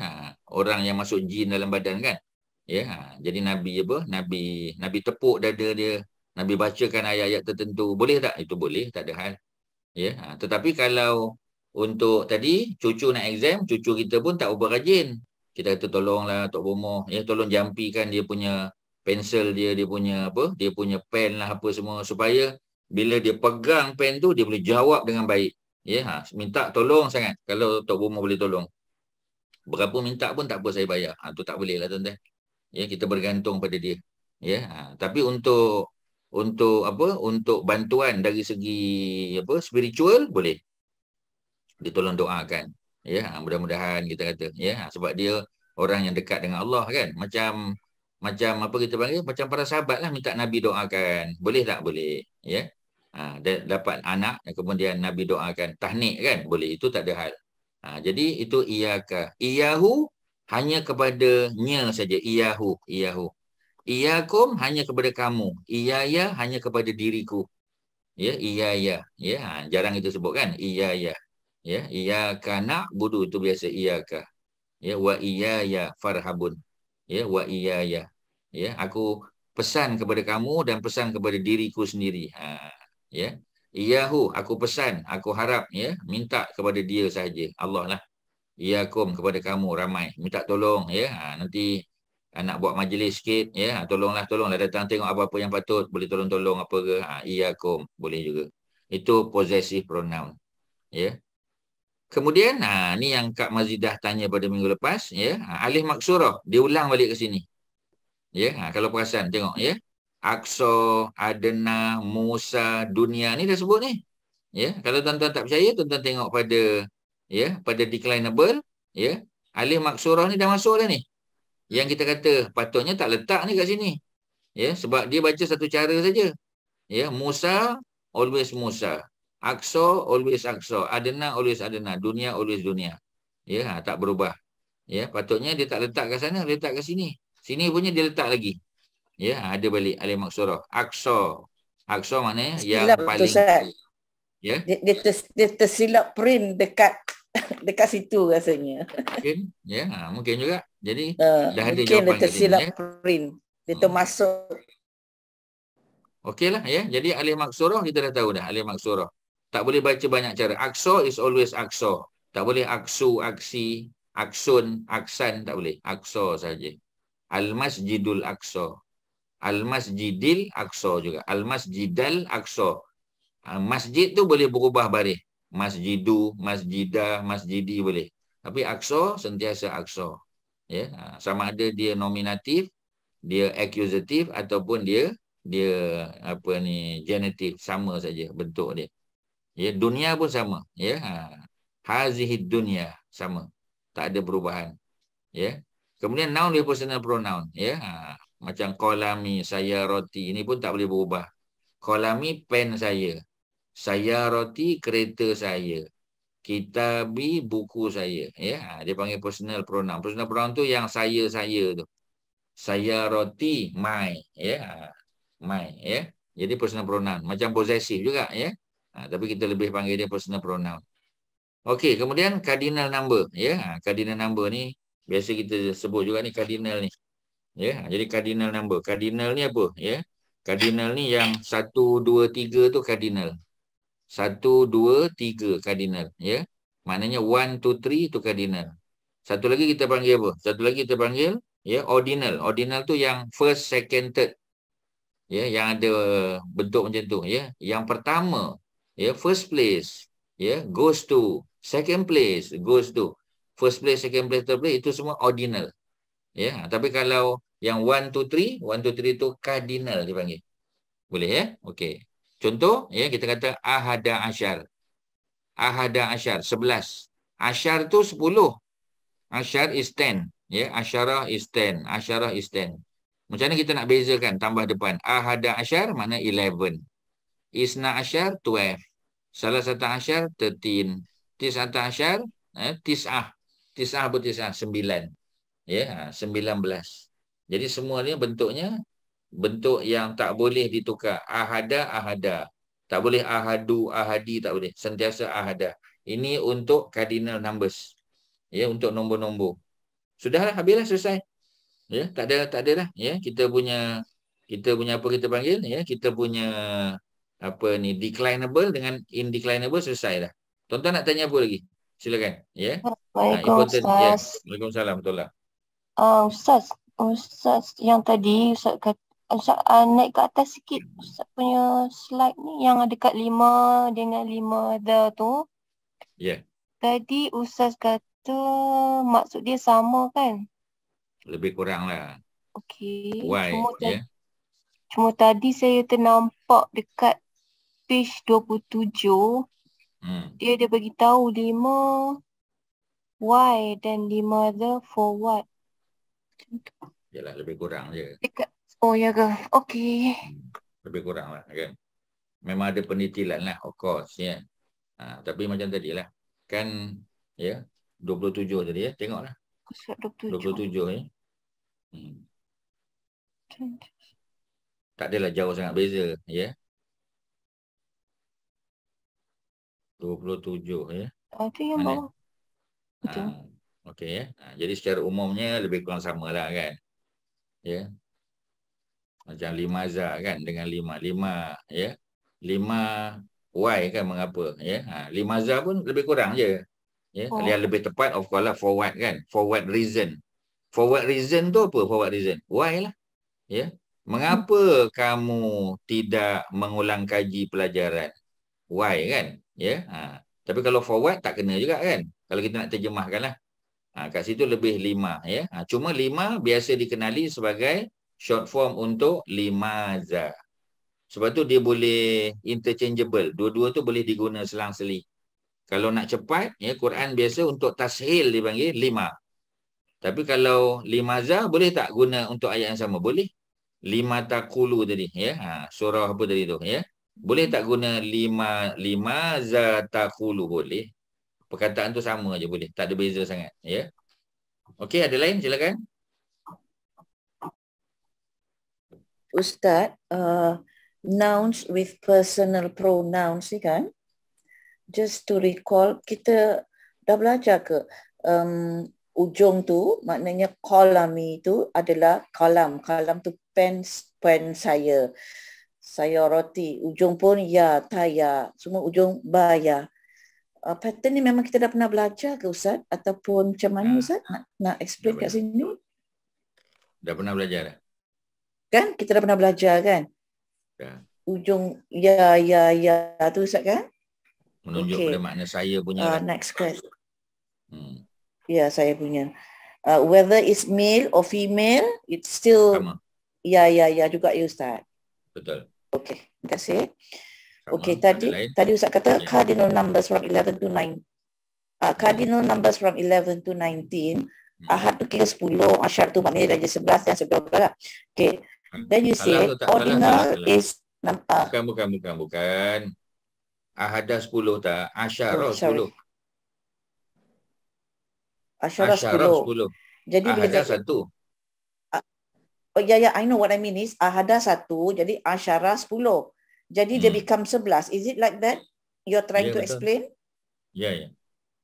orang yang masuk jin dalam badan kan. Ya, jadi Nabi Nabi tepuk dada dia. Nabi bacakan ayat-ayat tertentu. Boleh tak? Itu boleh, tak ada hal. Ya, tetapi kalau untuk tadi cucu nak exam, cucu kita pun tak berrajin. Kita kata tolonglah Tok Bomoh, ya, tolong jampikan dia punya pensel dia punya pen lah apa semua, supaya bila dia pegang pen tu dia boleh jawab dengan baik. Ya, minta tolong sangat. Kalau Tok Bomoh boleh tolong. Berapa minta pun tak apa saya bayar. Tu tak boleh lah tuan-tuan. Ya, kita bergantung pada dia. Ya, tapi untuk bantuan dari segi spiritual boleh. Dia tolong doakan. Ya, mudah-mudahan kita kata, ya, sebab dia orang yang dekat dengan Allah kan. Macam apa kita panggil, macam para sahabat lah minta Nabi doakan. Boleh tak? Boleh. Ya. Dapat anak kemudian Nabi doakan. Tahnik kan? Boleh. Itu tak ada hal. Jadi itu iyyaka. Iyyahu hanya kepadanya saja. Iyyahu. Iyyakum hanya kepada kamu. Iyyaya hanya kepada diriku. Ya, iyyaya. Ya, jarang kita sebut kan? Iyyaya. Ya, iyyaka na'budu itu biasa iyyaka. Ya, wa iyyaya farhabun. Ya, wa iyyaya. Ya, aku pesan kepada kamu dan pesan kepada diriku sendiri. Ya. Iyyahu, aku pesan, aku harap, ya, minta kepada dia sahaja. Allah lah. Iyyakum, kepada kamu ramai. Minta tolong, ya. Nanti nak buat majlis sikit, ya, tolonglah datang tengok apa-apa yang patut, boleh tolong apa ke, iyyakum boleh juga. Itu possessive pronoun, ya. Kemudian ni yang Kak Mazidah tanya pada minggu lepas, ya. Alif maksurah, dia ulang balik ke sini. Ya, kalau perasan tengok, ya. Aqsa, Adna, Musa, Dunia ni dah sebut ni. Ya, kalau tuan-tuan tak percaya, tuan-tuan tengok pada, ya, pada declinable, ya. Alif maksurah ni dah masuk dah ni. Yang kita kata patutnya tak letak ni kat sini. Ya, sebab dia baca satu cara saja. Ya, Musa always Musa. Aqsa always Aqsa. Adna always Adna. Dunia always Dunia. Ya, tak berubah. Ya, patutnya dia tak letak kat sana, letak kat sini. Sini punya dia letak lagi. Ya, ada balik alif maksurah. Aqsa. Aqsa maknanya yang Silap paling ya. Dia tersilap print dekat dekat situ rasanya. Mungkin, ya, mungkin juga. Jadi dah ada mungkin jawapan dia tersilap kat sini, ya. print. Dia termasuk. Okeylah, ya. Jadi alif maksurah kita dah tahu dah, alif maksurah. Tak boleh baca banyak cara. Aqsa is always Aqsa. Tak boleh Aqsu, Aksi, Aksun, Aksan, tak boleh. Aqsa saja. Al-Masjidul Aqsa. Al-Masjidil Aqsa juga. Al-Masjidal Aqsa. Masjid tu boleh berubah baris. Masjidu, Masjidah, Masjidi boleh. Tapi Aqsa sentiasa Aqsa. Ya, sama ada dia nominatif, dia accusative ataupun dia apa ni genitive, sama saja bentuk dia. Ya, dunia pun sama, ya. Hazihid dunya sama. Tak ada perubahan. Ya. Kemudian noun dia personal pronoun, ya. Macam qalami, saya roti, ini pun tak boleh berubah. Qalami pen saya. Saya roti kereta saya. Kitabi buku saya, ya. Dia panggil personal pronoun. Personal pronoun tu yang saya tu. Saya roti my, ya. My, ya. Jadi personal pronoun. Macam possessive juga, ya. Tapi kita lebih panggil dia personal pronoun. Okey, kemudian cardinal number, ya. Cardinal number ni biasa kita sebut juga ni cardinal ni. Ya, jadi cardinal number. Cardinal ni apa, ya? Cardinal ni yang 1 2 3 tu cardinal. 1 2 3 cardinal, ya. Maknanya 1 2 3 tu cardinal. Satu lagi kita panggil apa? Satu lagi kita panggil, ya, ordinal. Ordinal tu yang first, second, third. Ya, yang ada bentuk macam tu, ya. Yang pertama, ya, first place, ya, goes to. Second place goes to. First place, second place, third place, itu semua ordinal. Ya, tapi kalau yang 1 2 3, 1 2 3 itu cardinal dipanggil. Boleh, ya? Okey. Contoh, ya, kita kata ahada asyar. Ahada asyar, 11. Asyar tu 10. Asyar is 10. Ya, asyarah is 10. Asyarah is 10. Macam mana kita nak bezakan tambah depan? Ahada asyar makna 11. Isna asyar 12. Salah satu asyar 13. Tis'ata asyar tis'ah. Tis'ah apa tis'ah? 9. Ya, 19. Jadi semua ni bentuknya bentuk yang tak boleh ditukar. Ahada. Tak boleh ahadu, ahadi, tak boleh. Sentiasa ahada. Ini untuk cardinal numbers. Ya, untuk nombor-nombor. Sudahlah, habislah, selesai. Ya, tak ada dah. Ya, kita punya apa kita panggil, ya, kita punya apa ni declinable dengan indeclinable selesai dah. Tuan-tuan nak tanya apa lagi? Silakan, ya. Waalaikumsalam. Ya. Waalaikumsalam, betul lah. Ustaz yang tadi Ustaz kata, Ustaz naik ke atas sikit Ustaz punya slide ni yang ada kat 5 dengan 5 the tu. Ya. Tadi Ustaz kata maksud dia sama kan? Lebih kurang lah. Okey. Why? Cuma tadi saya ternampak dekat page 27. Dia bagi tahu 5 why dan 5 the for what. Yalah, lebih kurang je. Dekat, oh ya ke? Okey. Lebih kurang lah, kan. Memang ada pendetilan lah, of course, ya. Tapi macam tadi lah. Kan, ya, 27 tadi, ya. Tengoklah. 27 ya. Tak adalah jauh sangat beza, ya. 27, ya. Itu yang bawah. Betul. Okey, ya. Jadi secara umumnya lebih kurang sama lah, kan. Ya. Macam 5 za kan dengan 5, ya. 5 why kan mengapa, ya. 5 za pun lebih kurang je. Ya, yang lebih tepat of course lah for what kan. For what reason. For what reason tu apa? For what reason? Why lah. Ya. Mengapa kamu tidak mengulang kaji pelajaran? Why kan? Ya. Tapi kalau forward tak kena juga kan. Kalau kita nak terjemahkan lah. Kat situ lebih 5 ya. Cuma 5 biasa dikenali sebagai short form untuk limaza. Sebab tu dia boleh interchangeable. Dua-dua tu boleh diguna selang-seli. Kalau nak cepat, ya Quran biasa untuk tashil dipanggil 5. Tapi kalau limaza boleh tak guna untuk ayat yang sama? Boleh. Lima taqulu tadi ya. Surah apa tadi tu ya. Boleh tak guna limaza taqulu? Boleh. Perkataan tu sama aja boleh. Tak ada beza sangat ya. Okey, ada lain silakan. Ustaz, nouns with personal pronouns ni kan, just to recall, kita dah belajar ke ujung tu, maknanya qalami tu adalah kalam. Kalam tu pen saya. Saya roti. Ujung pun ya, taya. Semua ujung baya. Pattern ni memang kita dah pernah belajar ke Ustaz? Ataupun macam mana Ustaz? Nak explain kat sini? Dah pernah belajar dah? Kan? Kita dah pernah belajar kan? Dah. Ujung ya tu Ustaz kan? Menunjuk pada makna saya punya. Next question. Ya, saya punya. Whether it's male or female, it's still sama. Ya juga ya Ustaz. Betul. Okay, terima kasih. Sama. Okay, tadi Ustaz kata cardinal numbers from 11 to 9. Cardinal numbers from 11 to 19. Ahad tu kira 10, asyar tu maknanya darjah 11 dan 12 lah. Okay. Then you say ordinal is bukan. Ahadah 10 tak, asyarah 10. Asyarah 10. Jadi ahadah 1. Oh ya, I know what I mean is ahadah 1, jadi asyarah 10. Jadi dia become 11. Is it like that? You're trying to explain? Ya.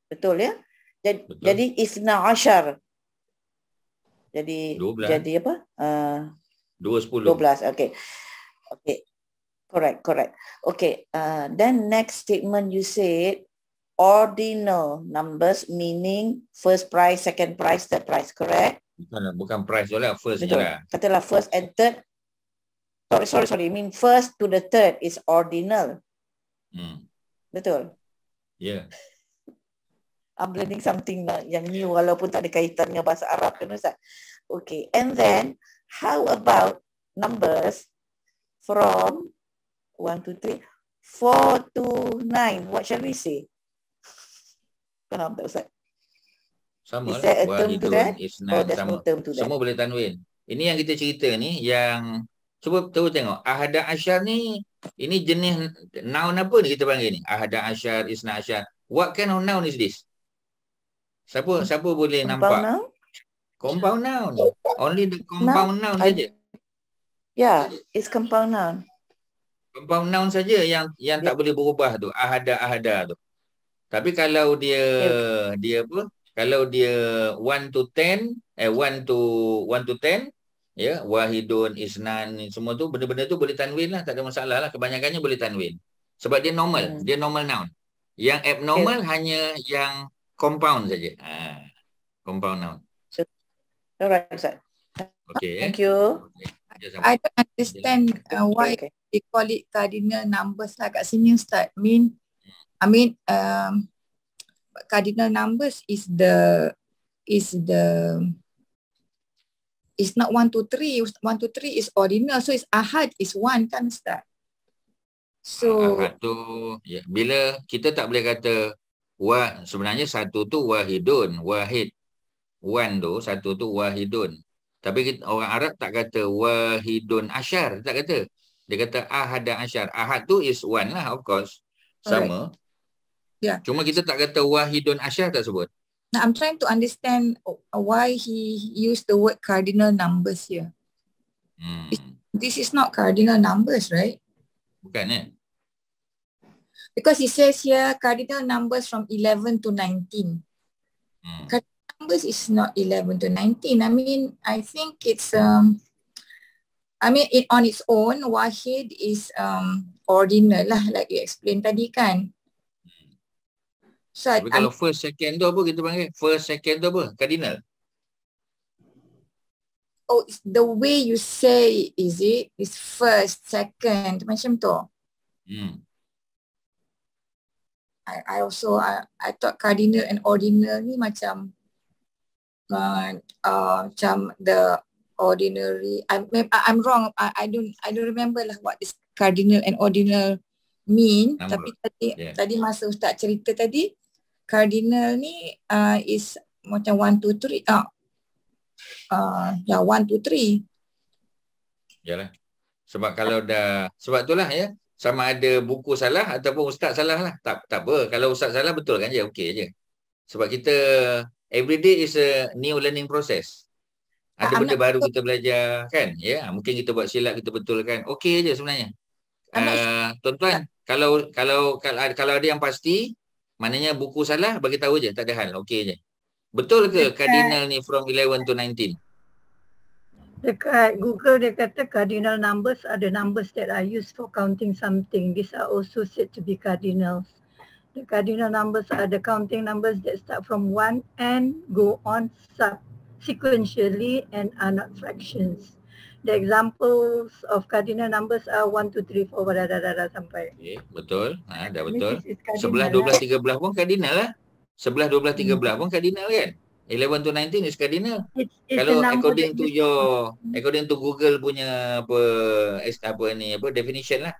Betul ya? Jadi isna asyar. Jadi 12. Jadi apa? 12. Okay. Correct. Okay. Then next statement you said ordinal numbers meaning first prize, second prize, third prize, correct? Bukan prize je lah, first je lah. Katalah first and third. Sorry. I mean first to the third is ordinal. Betul? Yeah. I'm learning something yang new walaupun tak ada kaitan dengan bahasa Arab kan Ustaz. Okay. And then how about numbers from 1, 2, 3, 4 to 9? What shall we say? Faham tak Ustaz? Sama lah. Wahidun, Isnan, sama. Semua boleh tanwin. Ini yang kita cerita ni yang cuba tengok. Ahada asyar ni, ini jenis noun apa ni kita panggil ni? Ahada asyar, Isna asyar. What kind of noun is this? Siapa boleh nampak? Noun? Compound noun. Only the compound noun saja. Yeah, it's compound noun. Compound noun saja yang tak boleh berubah tu. Ahada tu. Tapi kalau dia apa? Kalau dia 1 to 10, 1 to 10, ya, Wahidun, Isnan, semua tu benda-benda tu boleh tanwin lah, tak ada masalah lah. Kebanyakannya boleh tanwin. Sebab dia normal, dia normal noun. Yang abnormal hanya yang compound saja. Compound noun. Alright, Ustaz. Okay. Thank you. I don't understand why they call it cardinal numbers lah kat sini Ustaz. I mean cardinal numbers is not 1, 2, 3. 1, 2, 3 is ordinal. So it's ahad is 1 kan Ustaz. So ahad tu ya, bila kita tak boleh kata sebenarnya satu tu wahidun, wahid. 1 tu, satu tu wahidun. Tapi orang Arab tak kata wahidun asyar, tak kata. Dia kata ahada asyar. Ahad tu is 1 lah, of course. Sama. Yeah. Cuma kita tak kata wahidun asyar, tak sebut. Now I'm trying to understand why he used the word cardinal numbers here. This is not cardinal numbers, right? Bukan Because he says here cardinal numbers from 11 to 19. Cardinal numbers is not 11 to 19. I mean, I think it's on its own, wahid is ordinal lah, like you explained tadi kan. So, tapi kalau first, second tu apa kita panggil? First, second tu apa? Cardinal. Oh, the way you say is first, second, macam tu. I also I thought cardinal and ordinal ni macam macam the ordinary. I'm wrong. I don't remember lah what is cardinal and ordinal mean. Number. Tapi tadi masa Ustaz cerita tadi, cardinal ni is macam 1, 2, 3. 1, 2, 3. Yalah. Sebab kalau sebab itulah ya, sama ada buku salah ataupun ustaz salah lah. Tak apa. Kalau ustaz salah betul kan je, okey je. Sebab kita everyday is a new learning process. Ada benda baru kita belajar kan? Ya, mungkin kita buat silap, kita betulkan. Okey je sebenarnya. Tuan-tuan, kalau ada yang pasti, maknanya buku salah, bagi tahu je, tak ada hal. Okey je. Betul ke cardinal ni from 11 to 19? Dekat Google dia kata cardinal numbers are the numbers that are used for counting something. These are also said to be cardinals. The cardinal numbers are the counting numbers that start from 1 and go on sequentially and are not fractions. The examples of cardinal numbers are 1, 2, 3, 4 sampai. Okay, betul. Dah betul. 11, 12, 13 pun cardinal lah. 11, 12, 13 pun cardinal kan? 11 to 19 is cardinal. Kalau according to Google punya definition lah.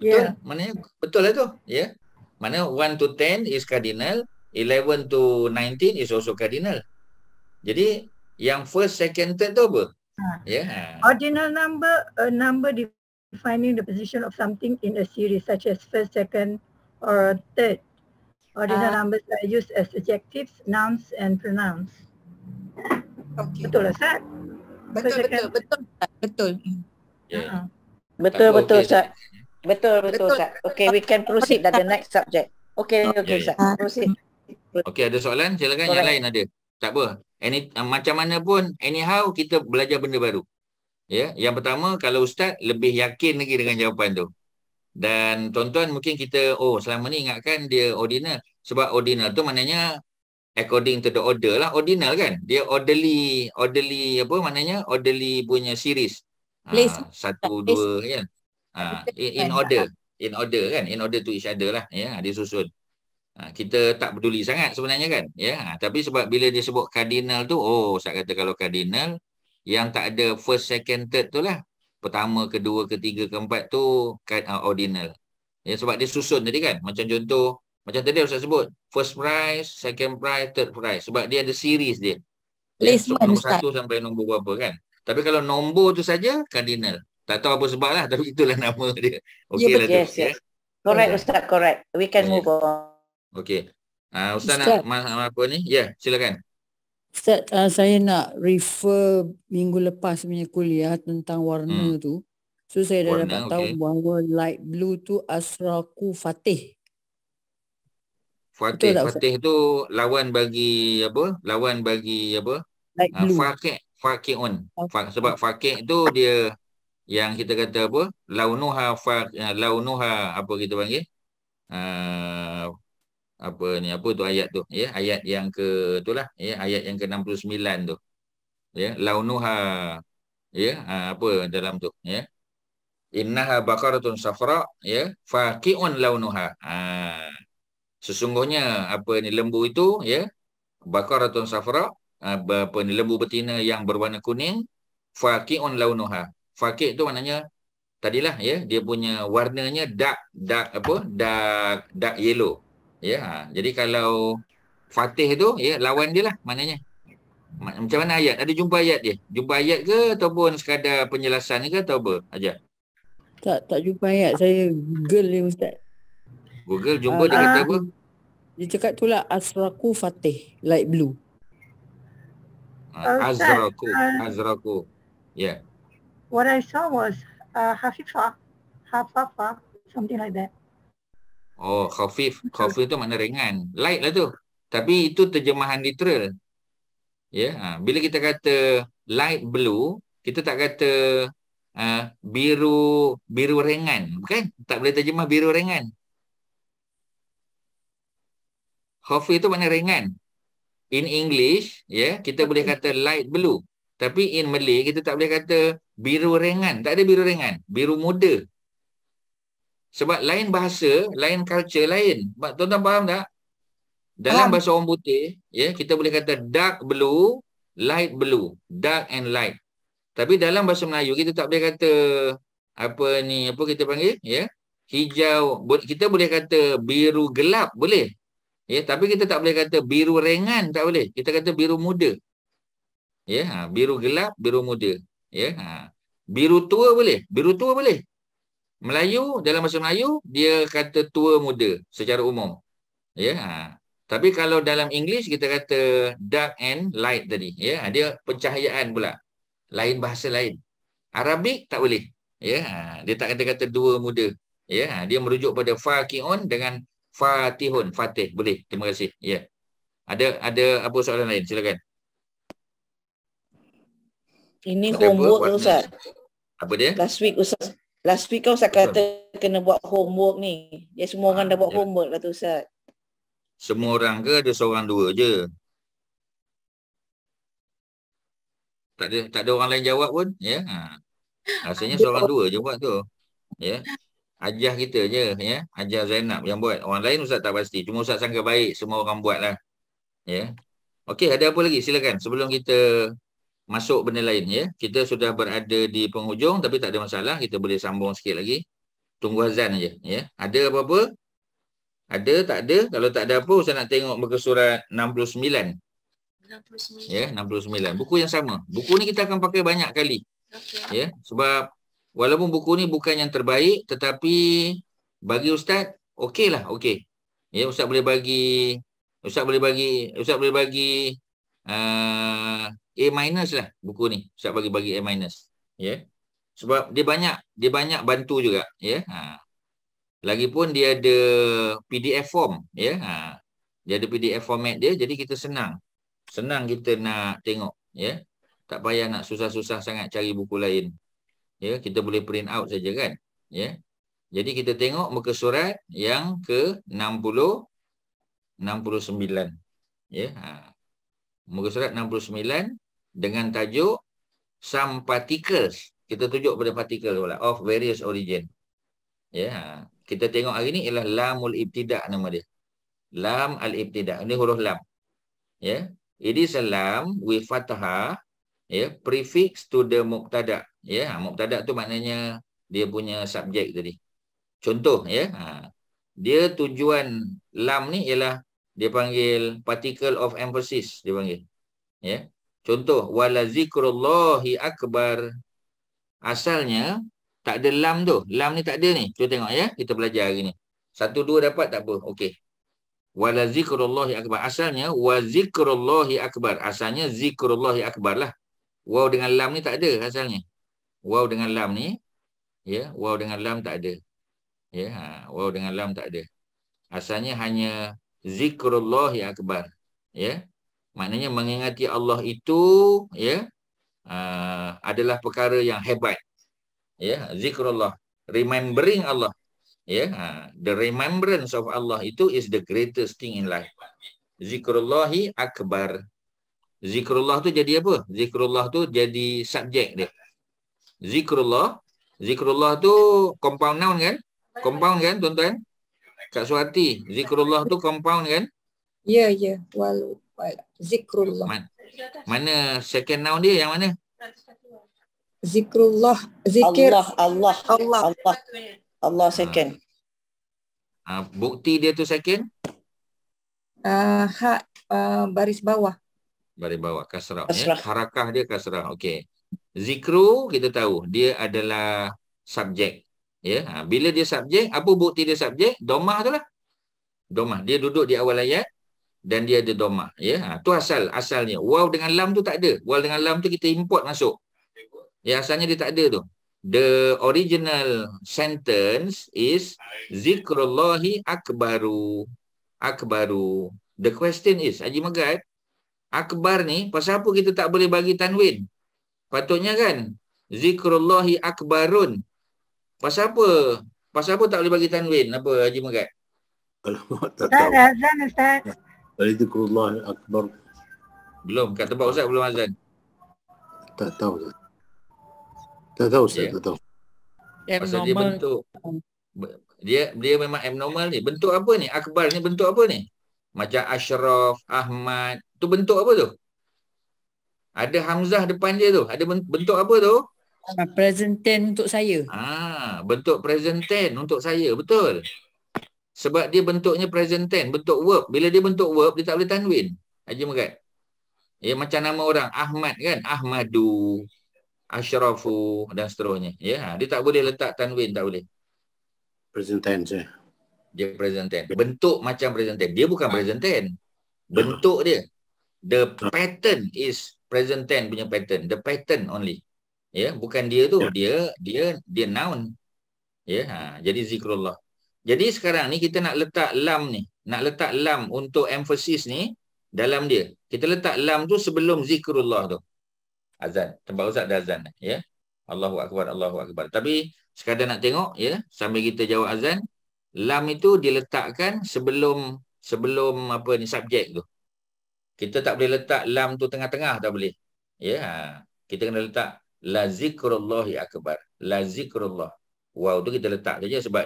Betul? Maknanya betul lah tu. Ya. Mana 1 to 10 is cardinal, 11 to 19 is also cardinal. Jadi yang first, second, third tu apa? Ordinal number, a number defining the position of something in a series such as first, second or third. Ordinal numbers are used as adjectives, nouns and pronouns. Okay. Betul lah, Ustaz? Betul. Yeah. Betul Ustaz. Betul Ustaz. Okay, we can proceed to the next subject. Okay Ustaz. Proceed. Okay, ada soalan? Silakan. Yang lain ada. Tak apa. Macam mana pun, anyhow kita belajar benda baru. Ya, yang pertama kalau Ustaz lebih yakin lagi dengan jawapan tu. Dan tuan-tuan mungkin kita selama ni ingatkan dia ordinal. Sebab ordinal tu maknanya according to the order lah. Ordinal kan? Dia orderly apa maknanya? Orderly punya series. 1, 2 kan? In order kan? In order to each other lah. Ya, dia susun. Kita tak peduli sangat sebenarnya kan? Ya, tapi sebab bila dia sebut cardinal tu, saya kata kalau cardinal yang tak ada first, second, third tu lah. Pertama, kedua, ketiga, keempat tu ordinal. Ya, sebab dia susun tadi kan. Macam contoh, macam tadi Ustaz sebut, first prize, second prize, third prize. Sebab dia ada series dia. Nombor 1 sampai nombor berapa kan. Tapi kalau nombor tu saja, cardinal. Tak tahu apa sebab lah, tapi itulah nama dia. Okey lah tu. Yes. Correct Ustaz, correct. We can move on. Okey. Ustaz nak apa ni? Ya, silakan. Ustaz, saya nak refer minggu lepas punya kuliah tentang warna tu. So saya dah dapat tahu bahawa light blue tu Asraku Fatih. Fatih tu lawan bagi apa? Light blue. Faqi'un. Sebab faqi' tu dia yang kita kata apa? Launuha apa kita panggil? Apa tu ayat tu ya, ayat yang itulah ya, ayat yang ke-69 tu ya, launuha ya, apa dalam tu ya, innaha baqaratun safra ya faqi'un launuha. Sesungguhnya lembu itu ya, baqaratun safra, lembu betina yang berwarna kuning, faqi'un launuha. Faqi' tu maknanya tadilah ya, dia punya warnanya dark yellow. Ya, jadi kalau Fatih tu ya lawan dia lah maknanya. Macam mana ayat? Ada jumpa ayat dia? Jumpa ayat ke ataupun sekadar penjelasan ke atau apa aja? Tak jumpa ayat. Saya Google ni Ustaz. Google jumpa dia kata apa? Dia cakap tu lah Asraku Fatih, light blue. Azraku. Yeah. What I saw was Hafifah, something like that. Khafif tu makna ringan. Light lah tu. Tapi itu terjemahan literal. Ya, bila kita kata light blue, kita tak kata biru ringan, bukan? Tak boleh terjemah biru ringan. Khafif tu makna ringan. In English, ya, kita boleh kata light blue. Tapi in Malay kita tak boleh kata biru ringan. Tak ada biru ringan. Biru muda. Sebab lain bahasa, lain culture, lain. Tuan-tuan faham tak? Dalam Faham. bahasa orang putih, ya, kita boleh kata dark blue, light blue, dark and light. Tapi dalam bahasa Melayu kita tak boleh kata apa kita panggil, ya, hijau. Kita boleh kata biru gelap, boleh. Ya, tapi kita tak boleh kata biru ringan, tak boleh. Kita kata biru muda. Ya, biru gelap, biru muda. Ya, biru tua boleh, biru tua boleh. Melayu, dalam bahasa Melayu dia kata tua muda secara umum. Ya. Tapi kalau dalam English kita kata dark and light tadi, ya, dia pencahayaan pula. Lain bahasa lain. Arabik tak boleh. Ya, dia tak kata dua muda. Ya, dia merujuk pada faqiun dengan fatihun, fatih. Boleh. Terima kasih. Ya. Ada apa soalan lain? Silakan. Ini Ada homework apa? Ustaz. Apa dia? Last week kan Ustaz kata kena buat homework ni. Ya, semua orang dah buat homework lah tu Ustaz. Semua orang ke ada seorang dua je? Tak ada orang lain jawab pun, ya. Rasanya seorang dua je buat tu. Ya. Ajah kita je, ya. Ajah Zainab yang buat. Orang lain Ustaz tak pasti. Cuma Ustaz sangka baik semua orang buatlah. Ya. Okey, ada apa lagi? Silakan sebelum kita masuk benda lain, ya. Kita sudah berada di penghujung tapi tak ada masalah, kita boleh sambung sikit lagi. Tunggu azan aja, ya. Ada apa-apa? Ada, tak ada? Kalau tak ada apa, Ustaz nak tengok muka surat 69. 69. Ya, 69. Buku yang sama. Buku ni kita akan pakai banyak kali. Ya, sebab walaupun buku ni bukan yang terbaik tetapi bagi Ustaz okeylah, okey. Ya, Ustaz boleh bagi A- lah buku ni. Ustaz bagi A-. Ya. Sebab dia banyak bantu juga, ya. Lagipun dia ada PDF form, ya. Dia ada PDF format dia, jadi kita senang kita nak tengok, ya. Tak payah nak susah-susah sangat cari buku lain. Ya, kita boleh print out saja kan, ya. Jadi kita tengok muka surat yang ke-69, ya. Muka surat 69 dengan tajuk Some Particles. Kita tunjuk pada partikel pula of various origin. Ya, kita tengok hari ni ialah lamul ibtida' nama dia. Lam al-ibtida'. Ini huruf lam. Ya. It is a lam with fathah, ya, prefix to the mubtada'. Ya, mubtada' tu maknanya dia punya subjek tadi. Contoh, ya. Dia tujuan lam ni ialah dia panggil particle of emphasis, dia panggil. Ya. Contoh, wala zikrullahi akbar. Asalnya tak ada lam tu. Lam ni tak ada ni. Cuba tengok, ya. Kita belajar hari ni. 1, 2 dapat tak apa. Okey. Wala zikrullahi akbar. Asalnya wa zikrullahi akbar. Asalnya zikrullahi akbar lah. Waw dengan lam ni tak ada asalnya. Waw dengan lam ni, ya, waw dengan lam tak ada. Ya, waw dengan lam tak ada. Asalnya hanya zikrullahi akbar. Ya. Maknanya mengingati Allah itu, ya, adalah perkara yang hebat. Ya, zikrullah, remembering Allah. Ya, the remembrance of Allah itu is the greatest thing in life. Zikrullahi akbar. Zikrullah tu jadi apa? Zikrullah tu jadi subjek dia. Zikrullah tu compound noun kan? Compound kan, tuan-tuan? Kak Suhati, zikrullah tu compound kan? Ya. Zikrullah. Mana second noun dia yang mana? Zikrullah. Zikir. Allah second. Bukti dia tu second? Baris bawah. Baris bawah, kasrah. Ya? Harakah dia kasrah. Okey. Zikru kita tahu dia adalah subjek. Ya, bila dia subjek, apa bukti dia subjek? Domah tu lah. Domah. Dia duduk di awal ayat dan dia ada domah. Ya, tu asalnya. Waw dengan lam tu tak ada. Waw dengan lam tu kita import masuk. Ya, asalnya dia tak ada tu. The original sentence is zikrullahi akbaru. The question is, Haji Megat, akbar ni pasal apa kita tak boleh bagi tanwin? Patutnya kan zikrullahi akbarun. Pasal apa tak boleh bagi tanwin? Apa Haji Megat? Tak tahu. Azan Ustaz. Zikrullahi akbar. Belum, kat tempat Ustaz belum azan. Tak tahu. Tak tahu Ustaz, Ya. tak tahu. Yang Pasal dia normal bentuk Dia memang abnormal ni. Bentuk apa ni? Akbar ni bentuk apa ni? Macam Ashraf, Ahmad. Tu bentuk apa tu? Ada Hamzah depan dia tu. Ada bentuk apa tu? Present tense untuk saya. Bentuk present tense untuk saya. Betul. Sebab dia bentuknya present tense, bentuk verb. Bila dia bentuk verb, dia tak boleh tanwin. Haji Megat. Ya, macam nama orang Ahmad kan? Ahmadu, Ashrafu dan seterusnya. Ya, dia tak boleh letak tanwin, tak boleh. Present tense. Dia present tense. Bentuk macam present tense. Dia bukan present tense. Bentuk dia. The pattern is present tense punya pattern. The pattern only. Ya, bukan dia tu. Dia noun. Ya, jadi zikrullah. Jadi sekarang ni kita nak letak lam ni. Nak letak lam untuk emphasis ni dalam dia. Kita letak lam tu sebelum zikrullah tu. Azan. Tempat Ustaz dah azan. Ya. Allahu Akbar, Allahu Akbar. Tapi sekadar nak tengok ya, sambil kita jawab azan, lam itu diletakkan sebelum apa ni subjek tu. Kita tak boleh letak lam tu tengah-tengah, tak boleh. Ya. Kita kena letak la zikrullahi akbar. La zikrullah. Wow tu kita letak saja sebab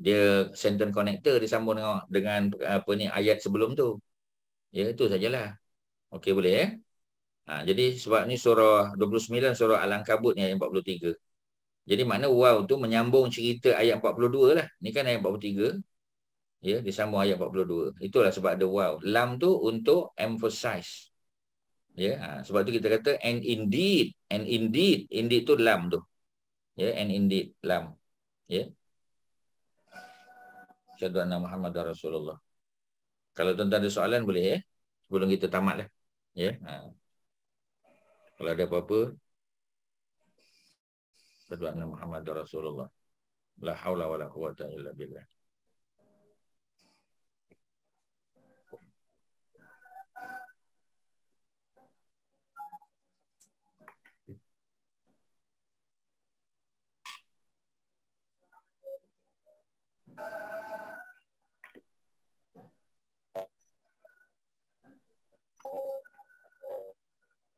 dia sentence connector disambung dengan apa ni ayat sebelum tu. Ya, itu sajalah. Okey, boleh ya? Jadi sebab ni surah 29 surah Al-Ankabut ni ayat 43. Jadi makna wow tu menyambung cerita ayat 42 lah. Ni kan ayat 43. Ya, disambung ayat 42. Itulah sebab ada wow. Lam tu untuk emphasize. Ya, sebab tu kita kata and indeed tu lam tu. Ya, and indeed lam. Ya. Asyhadu anna Muhammadar Rasulullah. Kalau tuan-tuan ada soalan boleh ya. Sebelum kita tamat lah. Ya. Kalau ada apa-apa. Asyhadu anna Muhammadar Rasulullah. La haula wala quwwata illa billah.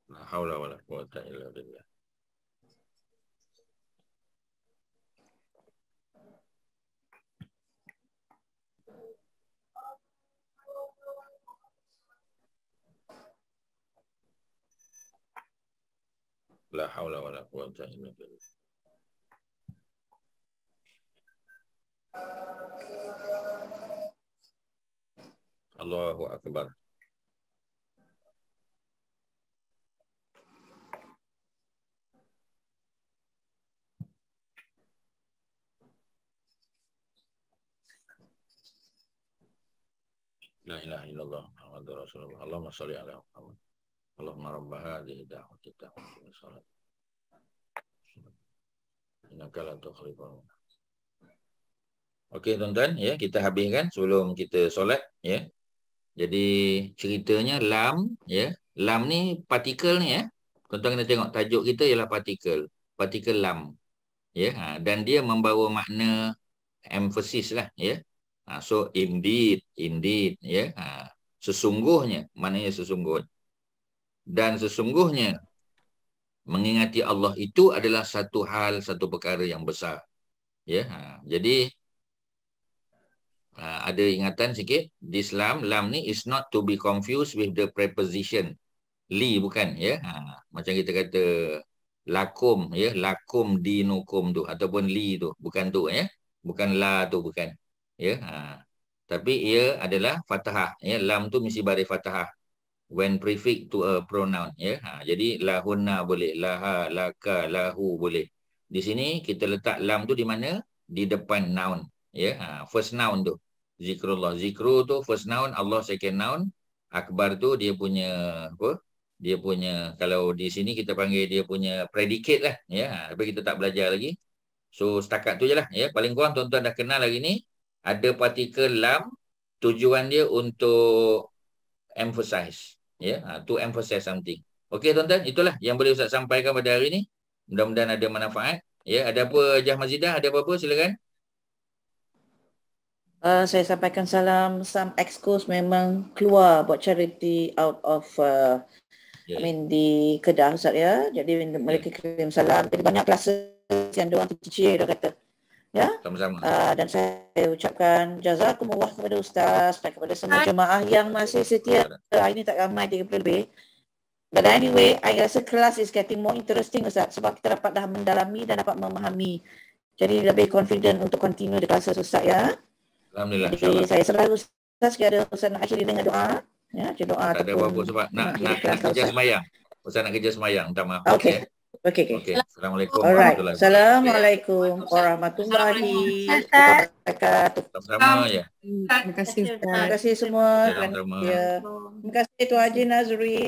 La haula wala quwwata illa billah. La haula wala quwwata illa billah. Allahu akbar. La ilaha illallah Muhammadur Rasulullah. Allahumma shalli ala Muhammad. Allahumma rabb hadhihi da'wati tammati salat. Innaka la tukhliful. Okey tuan-tuan ya, kita habiskan sebelum kita solat ya. Jadi ceritanya lam ya. Lam ni partikel ni ya. Tuan-tuan kena tengok tajuk kita ialah partikel. Partikel lam. Ya, dan dia membawa makna emphasis lah ya. So indeed ya. Sesungguhnya, maknanya sesungguhnya. Dan sesungguhnya mengingati Allah itu adalah satu hal, satu perkara yang besar. Ya, jadi ada ingatan sikit. This lam ni is not to be confused with the preposition li, bukan ya. Macam kita kata lakum ya, lakum dinukum tu ataupun li tu, bukan tu ya. Bukan la tu, bukan. Ya, tapi ia adalah fathah ya. Lam tu mesti baris fathah when prefix to a pronoun ya. Jadi lahunna boleh, laha, laka, lahu boleh. Di sini kita letak lam tu di mana? Di depan noun ya. First noun tu zikrullah. Zikru tu first noun, Allah second noun, akbar tu dia punya apa? Dia punya, kalau di sini kita panggil dia punya predicate lah ya. Tapi kita tak belajar lagi. So setakat tu je lah ya. Paling kurang tuan-tuan dah kenal hari ni. Ada partikel lam, tujuan dia untuk emphasize. Ya, to emphasize something. Okey tuan-tuan, itulah yang boleh Ustaz sampaikan pada hari ni. Mudah-mudahan ada manfaat. Ya, ada apa Jah Mazidah? Ada apa-apa? Silakan. Saya sampaikan salam. Some excuse memang keluar buat charity out of I mean di Kedah Ustaz ya. Jadi mereka kirim salam. Jadi banyak kelas yang diorang tercicir dah kata. Ya. Sama-sama. Dan saya ucapkan jazakumullah kepada Ustaz dan kepada semua jemaah yang masih setia. Ini tak ramai 30 lebih. But anyway, I rasa kelas is getting more interesting Ustaz sebab kita dapat dah mendalami dan dapat memahami. Jadi lebih confident untuk continue di kelas Ustaz ya. Alhamdulillah. Jadi saya selalu Ustaz sekali Ustaz nak akhiri dengan doa. Ya, doa tak ada apa-apa sebab nak kerja semayang. Ustaz nak kerja semayang. Minta maaf. Okey. Okey. Assalamualaikum. Alright. Assalamualaikum warahmatullahi wabarakatuh. Sama-sama ya. Terima kasih Ustaz. Terima kasih semua. Sama-sama. Terima kasih Tuan Haji Nazri.